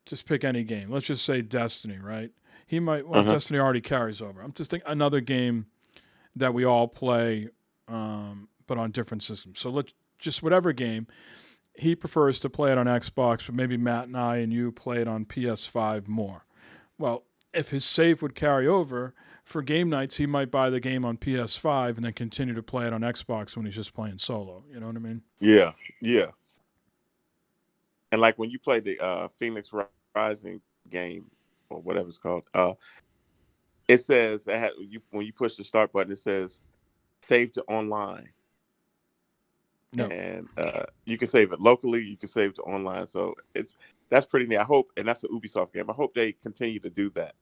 just pick any game. Let's just say Destiny, right? He might Uh-huh. Destiny already carries over. I'm just thinking another game that we all play, but on different systems. So let's just whatever game he prefers to play it on Xbox, but maybe Matt and I and you play it on PS5 more. Well, if his save would carry over for game nights, he might buy the game on PS5 and then continue to play it on Xbox when he's just playing solo. You know what I mean? Yeah, yeah. And like when you play the Phoenix Rising game or whatever it's called, it says when you push the start button, it says save to online. No. And you can save it locally, you can save it to online. So that's pretty neat. I hope, and that's an Ubisoft game. I hope they continue to do that.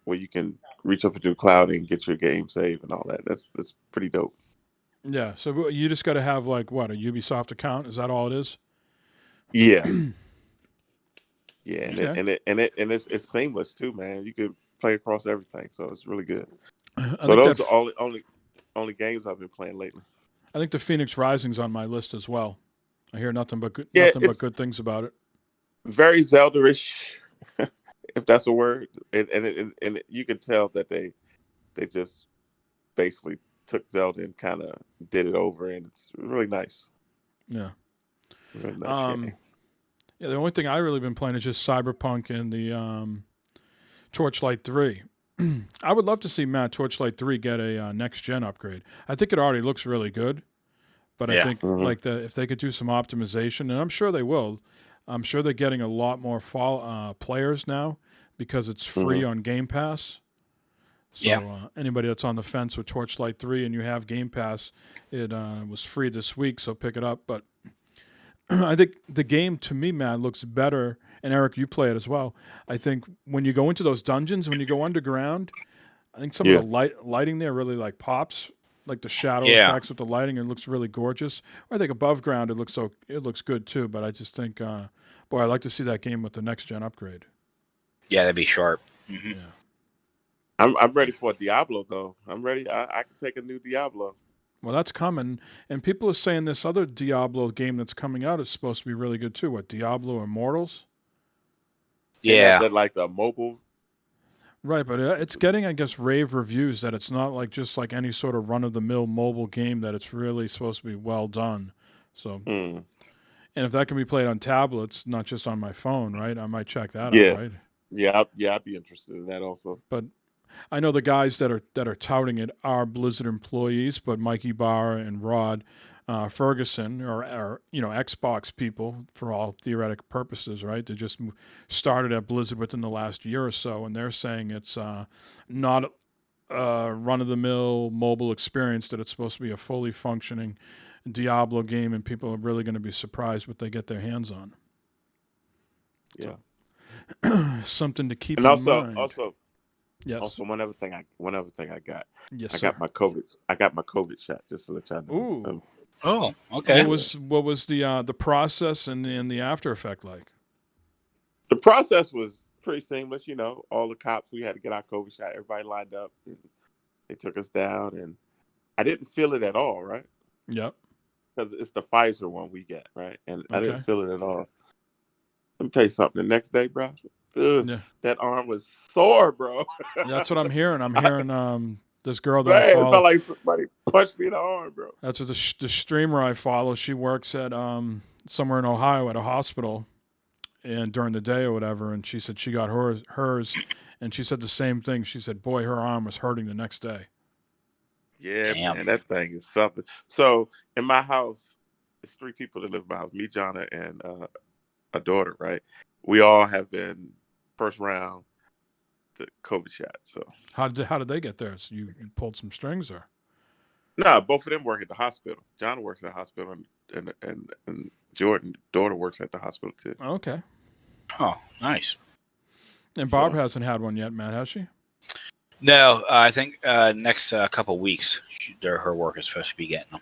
Where you can reach up into the cloud and get your game saved and all that. That's pretty dope. Yeah. So you just got to have a Ubisoft account. Is that all it is? Yeah, yeah, Okay. and it's seamless too, man. You can play across everything, so it's really good. I So think those are only games I've been playing lately. I think the Phoenix Rising's on my list as well. I hear nothing but Yeah, nothing but it's good things about it. very Zelda-ish, if that's a word, and you can tell that they just basically took Zelda and kind of did it over, and it's really nice. Yeah. Really nice game. Yeah. The only thing I really been playing is just Cyberpunk and the Torchlight 3. I would love to see Torchlight 3 get a next gen upgrade. I think it already looks really good, but I Yeah. think if they could do some optimization, and I'm sure they will. I'm sure they're getting a lot more players now because it's free on Game Pass. So anybody that's on the fence with Torchlight 3 and you have Game Pass, it was free this week, so pick it up. But I think the game, to me, man, looks better. And Eric, you play it as well. I think when you go into those dungeons, when you go underground, I think some of the lighting there really pops, like the shadow Yeah. effects with the lighting. It looks really gorgeous. I think above ground it looks good too. But I just think, boy, I'd like to see that game with the next gen upgrade. Yeah, that'd be sharp. Mm-hmm. Yeah. I'm ready for a Diablo though. I'm ready. I can take a new Diablo. Well, that's coming, and people are saying this other Diablo game that's coming out is supposed to be really good too. What, Diablo Immortals? Yeah. That like the mobile. Right, but it's getting, I guess, rave reviews that it's not just like any sort of run-of-the-mill mobile game, that it's really supposed to be well done. So, and if that can be played on tablets, not just on my phone, right, I might check that out, right? Yeah, I'd be interested in that also. But I know the guys that are touting it are Blizzard employees, but Mikey Barr and Rod Ferguson are Xbox people for all theoretic purposes, right? They just started at Blizzard within the last year or so, and they're saying it's not a run-of-the-mill mobile experience, that it's supposed to be a fully functioning Diablo game, and people are really going to be surprised what they get their hands on. Yeah. So, something to keep and in also, mind. Yes. Also, one other thing I got. Yes, I sir. got my COVID shot. Just to let y'all know. Ooh. Oh, okay. What was the process and the after effect like? The process was pretty seamless. All the cops, we had to get our COVID shot. Everybody lined up, and they took us down, and I didn't feel it at all. Right. Yep. Because it's the Pfizer one we get, right? And I didn't Okay. feel it at all. Let me tell you something. The next day, bro, Yeah. that arm was sore, bro. That's what I'm hearing. I'm hearing this girl that Man, I it follow. felt like somebody punched me in the arm, bro. That's what the streamer I follow. She works at somewhere in Ohio at a hospital, and during the day or whatever. And she said she got hers, and she said the same thing. She said, "Boy, her arm was hurting the next day." Yeah, Damn. man, that thing is something. So in my house, it's 3 people that live in my house: me, Jonna, and a daughter. Right? We all have been first round the COVID shot. So How did they get theirs? You pulled some strings, or? no, both of them work at the hospital. John works at the hospital, and Jordan's daughter works at the hospital too. Okay. Oh, nice. And Barb hasn't had one yet, Matt, has she? No, I think next couple weeks, her work is supposed to be getting them.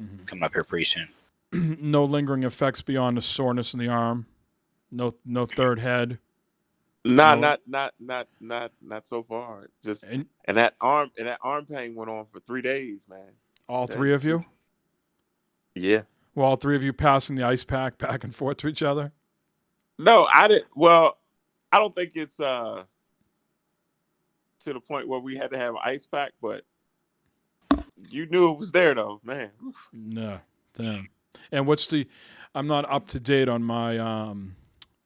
Mm-hmm. Coming up here pretty soon. No lingering effects beyond the soreness in the arm. No third head. Not so far. Just and that arm pain went on for 3 days, man. All three of you? Yeah. Well, all three of you passing the ice pack back and forth to each other? No, I didn't. Well, I don't think it's to the point where we had to have an ice pack, but you knew it was there, though, man. No, damn. And I'm not up to date on my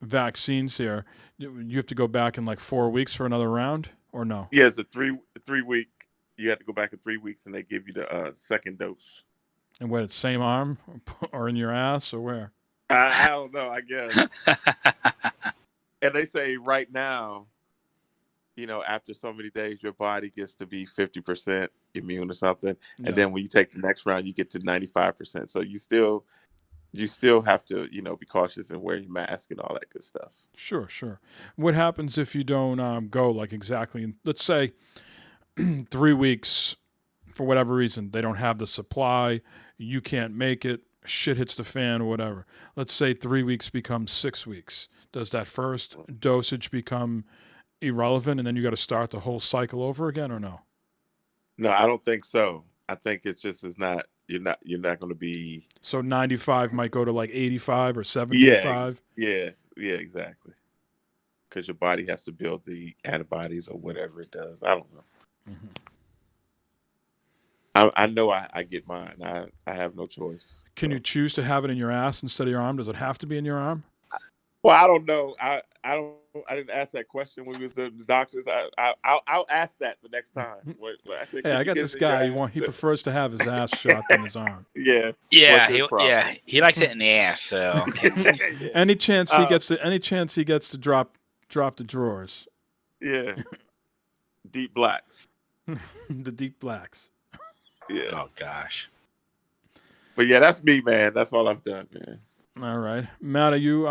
vaccines here. You have to go back in like 4 weeks for another round, or no? Yeah, it's a three week. You have to go back in 3 weeks, and they give you the second dose. And what? Same arm, or in your ass, or where? I don't know. I guess. And they say right now, after so many days, your body gets to be 50% immune or something, and then when you take the next round, you get to 95%. So you still have to, be cautious and wear your mask and all that good stuff. Sure. What happens if you don't go like exactly? Let's say 3 weeks, for whatever reason, they don't have the supply. You can't make it. Shit hits the fan or whatever. Let's say 3 weeks becomes 6 weeks. Does that first dosage become irrelevant, and then you got to start the whole cycle over again, or no? No, I don't think so. I think it's just not. You're not going to be. So 95 might go to like 85 or 75. Yeah, exactly. Because your body has to build the antibodies or whatever it does. I don't know. Mm-hmm. I know I get mine. I have no choice. Can you choose to have it in your ass instead of your arm? Does it have to be in your arm? Well, I don't know. I didn't ask that question when we was in the doctors. I'll ask that the next time. I said, hey, I got this guy. He prefers to have his ass shot than his arm. Yeah. He likes it in the ass. So any chance he gets to drop the drawers. Yeah. Deep blacks. The deep blacks. Yeah. Oh gosh. But yeah, that's me, man. That's all I've done, man. All right, Matt, are you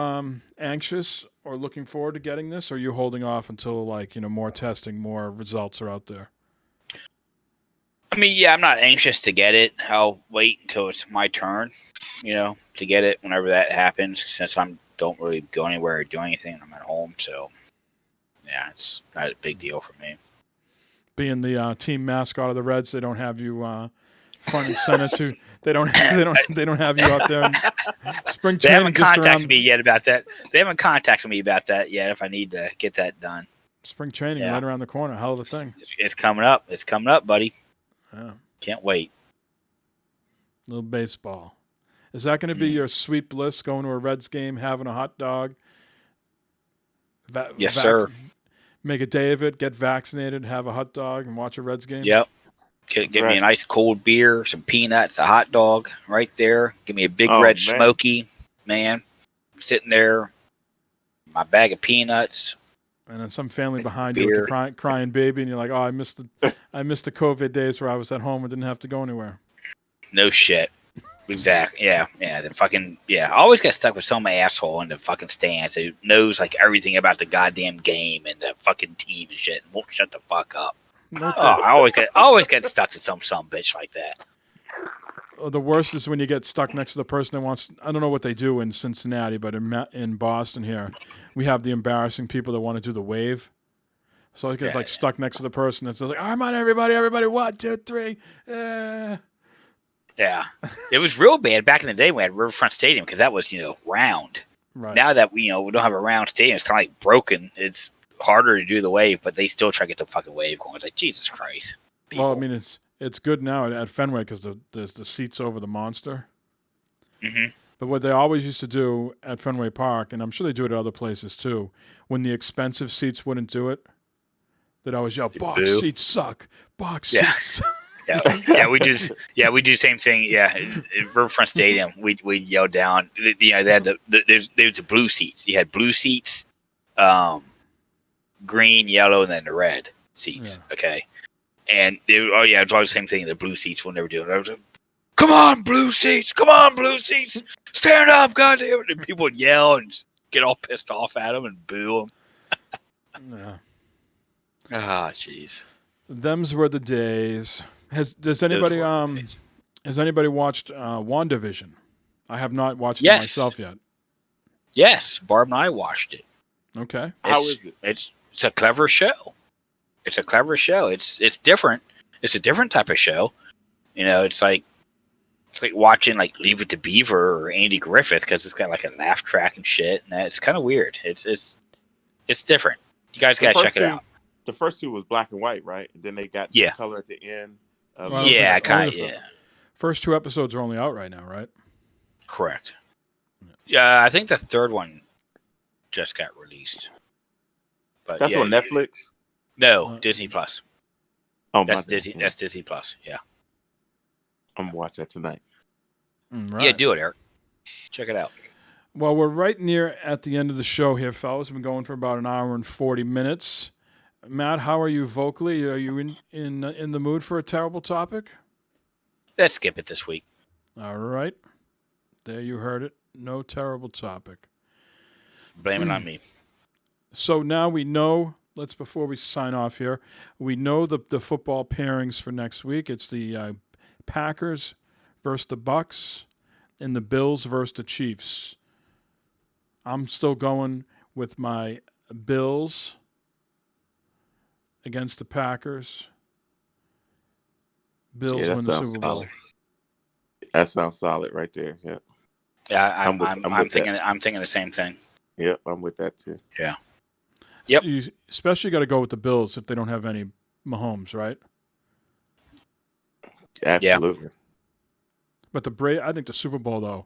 anxious or looking forward to getting this, or are you holding off until more testing, more results are out there? I mean, yeah, I'm not anxious to get it. I'll wait until it's my turn, to get it whenever that happens. Since I don't really go anywhere or do anything, I'm at home, so yeah, it's not a big deal for me. Being the team mascot of the Reds, they don't have you front and center too. They don't have you out there in spring training. They haven't contacted me yet about that. They haven't contacted me about that yet. If I need to get that done, spring training right around the corner. Hell of a thing. It's coming up. It's coming up, buddy. Yeah. Can't wait. Little baseball. Is that going to be your sweet bliss? Going to a Reds game, having a hot dog. Yes, sir. Make a day of it. Get vaccinated. Have a hot dog and watch a Reds game. Yep. Get me a nice cold beer, some peanuts, a hot dog right there. Give me a big red smoky, man. Sitting there, my bag of peanuts. And then some family behind you with the crying baby, and you're like, "Oh, I missed the COVID days where I was at home and didn't have to go anywhere." No shit. Exactly. Yeah. Then fucking I always get stuck with some asshole in the fucking stands who knows like everything about the goddamn game and the fucking team and shit and won't shut the fuck up. I always get stuck to some bitch like that. The worst is when you get stuck next to the person that wants. I don't know what they do in Cincinnati, but in Boston here, we have the embarrassing people that want to do the wave. So I get stuck next to the person that's like, "I'm on everybody, 1, 2, 3." Yeah, it was real bad back in the day when we had Riverfront Stadium because that was round. Right. Now that we don't have a round stadium, it's kind of like broken. It's harder to do the wave, but they still try to get the fucking wave going. It's like, Jesus Christ. People. Well, I mean, it's good now at Fenway because there's the seats over the monster. Mm-hmm. But what they always used to do at Fenway Park, and I'm sure they do it at other places too, when the expensive seats wouldn't do it, they'd always yell, "Box seats suck. Box seats suck." We do the same thing. Yeah, at Riverfront Stadium, we yell down. They had there's the blue seats. You had blue seats. green, yellow, and then the red seats. Yeah. Okay. And it's always the same thing. The blue seats will never do it. I was like, come on, blue seats! Come on, blue seats! Stand up, goddamn! And people would yell and get all pissed off at them and boo them. Yeah. Ah, jeez. Them's were the days. Has anybody watched WandaVision? I have not watched it myself yet. Yes, Barb and I watched it. Okay. How is it? It's a clever show. It's a clever show. It's different. It's a different type of show. It's like watching like Leave It to Beaver or Andy Griffith because it's got like a laugh track and shit. And it's kind of weird. It's different. You guys gotta check it out. The first two was black and white, right? And then they got color at the end. First 2 episodes are only out right now, right? Correct. Yeah, I think the third one just got released. But that's on Netflix? No, Disney Plus. Oh, that's Disney. That's Disney Plus. Yeah, I'm gonna watch that tonight. Right. Yeah, do it, Eric. Check it out. Well, we're right near at the end of the show here, fellas. We've been going for about an hour and 40 minutes. Matt, how are you vocally? Are you in the mood for a terrible topic? Let's skip it this week. All right. There you heard it. No terrible topic. Blame it on me. So now we know, before we sign off here, we know the football pairings for next week. It's the Packers versus the Bucks and the Bills versus the Chiefs. I'm still going with my Bills against the Packers. Bills win the Super Bowl. Solid. That sounds solid right there. Yeah. Yeah, I'm thinking the same thing. Yep, I'm with that too. Yeah. Yep. So you especially got to go with the Bills if they don't have any Mahomes, right? Absolutely. Yeah. But I think the Super Bowl though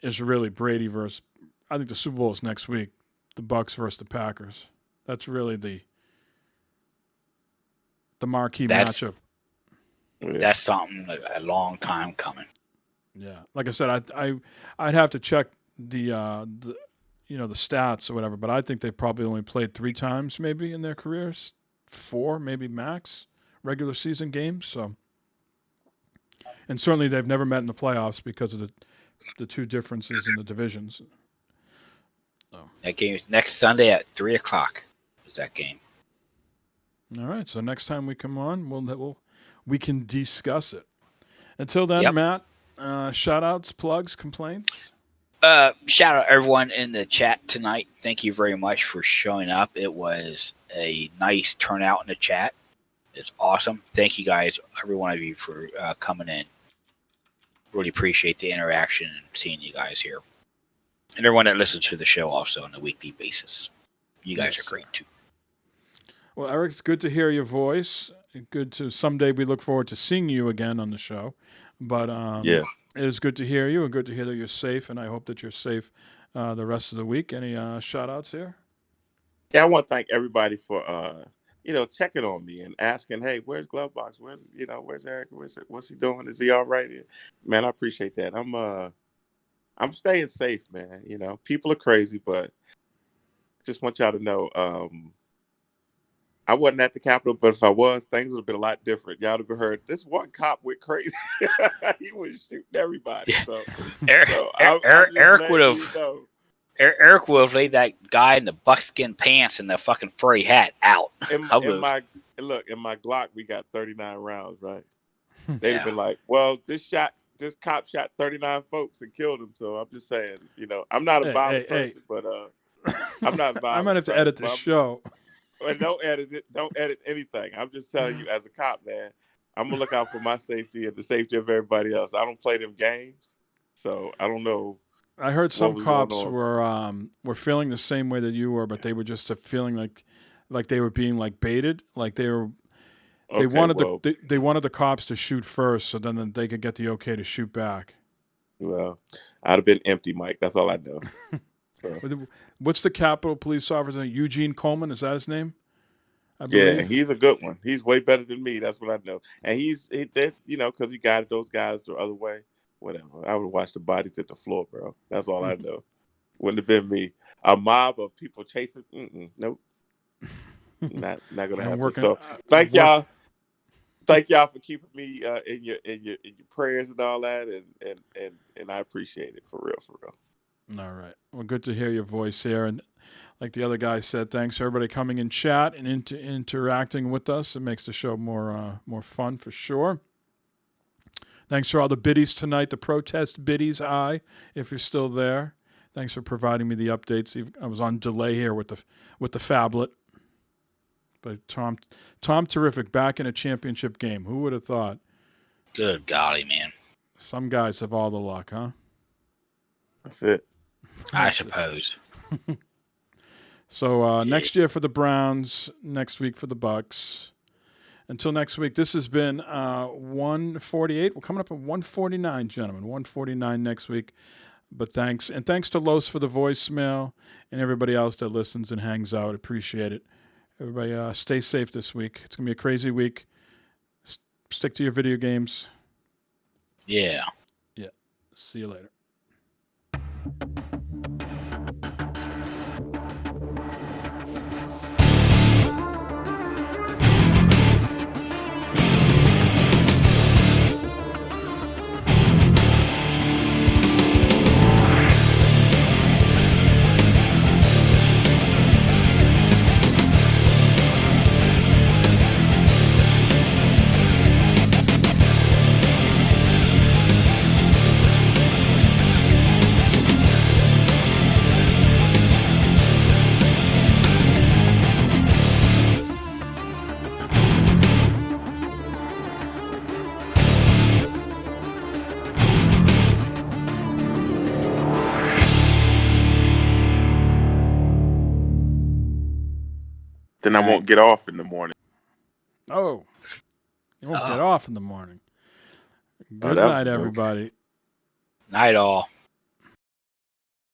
is really Brady versus. I think the Super Bowl is next week. The Bucks versus the Packers. That's really the marquee matchup. That's something a long time coming. Yeah, like I said, I'd have to check the stats or whatever, but I think they probably only played 3 times maybe in their careers, 4 maybe max regular season games. So, and certainly they've never met in the playoffs because of the 2 differences in the divisions. So. That game is next Sunday at 3:00. Is that game? All right. So next time we come on, we can discuss it. Until then, Matt. Shout outs, plugs, complaints. Shout out everyone in the chat tonight. Thank you very much for showing up. It was a nice turnout in the chat. It's awesome. Thank you guys, every one of you, for coming in. Really appreciate the interaction and seeing you guys here. And everyone that listens to the show also on a weekly basis. You guys are great too. Well, Eric, it's good to hear your voice. Someday we look forward to seeing you again on the show. But it is good to hear you and good to hear that you're safe, and I hope that you're safe the rest of the week. Any shout-outs here? Yeah, I want to thank everybody for checking on me and asking, hey, where's Glovebox? Where's Eric? What's he doing? Is he all right? Man, I appreciate that. I'm staying safe, man. People are crazy, but just want y'all to know I wasn't at the Capitol, but if I was, things would have been a lot different. Y'all would have heard this one cop went crazy. He was shooting everybody. So, Eric would have. Eric would have laid that guy in the buckskin pants and the fucking furry hat out. In my Glock, we got 39 rounds, right? They'd have been like, well, this cop shot 39 folks and killed them. So I'm just saying, I'm not a violent person, but I'm not violent. I might have to edit the show. And don't edit it. Don't edit anything. I'm just telling you, as a cop, man, I'm gonna look out for my safety and the safety of everybody else. I don't play them games, so I don't know. I heard some cops were feeling the same way that you were, but they were just feeling like they were being like baited, like they wanted the cops to shoot first, so then they could get the okay to shoot back. Well, I'd have been empty, Mike. That's all I know. So. What's the Capitol Police officer? Eugene Coleman, is that his name? Yeah, he's a good one. He's way better than me. That's what I know. And because he guided those guys the other way. Whatever. I would watch the bodies hit the floor, bro. That's all I know. Wouldn't have been me. A mob of people chasing. Nope. Not gonna I'm happen. working. So thank y'all. Thank y'all for keeping me in your prayers and all that, and I appreciate it for real. All right. Well, good to hear your voice here, and like the other guy said, thanks for everybody coming in chat and interacting with us. It makes the show more fun for sure. Thanks for all the biddies tonight, the protest biddies. If you're still there, thanks for providing me the updates. I was on delay here with the phablet, but Tom, terrific, back in a championship game. Who would have thought? Good golly, man. Some guys have all the luck, huh? That's it. I suppose. So next year for the Browns, next week for the Bucks. Until next week, this has been 148. We're coming up at 149, gentlemen. 149 next week. But thanks to Los for the voicemail and everybody else that listens and hangs out. Appreciate it. Everybody stay safe this week. It's going to be a crazy week. Stick to your video games. Yeah. Yeah. See you later. Then I won't get off in the morning. Oh, you won't get off in the morning. Good that was night, good. everybody. Night all.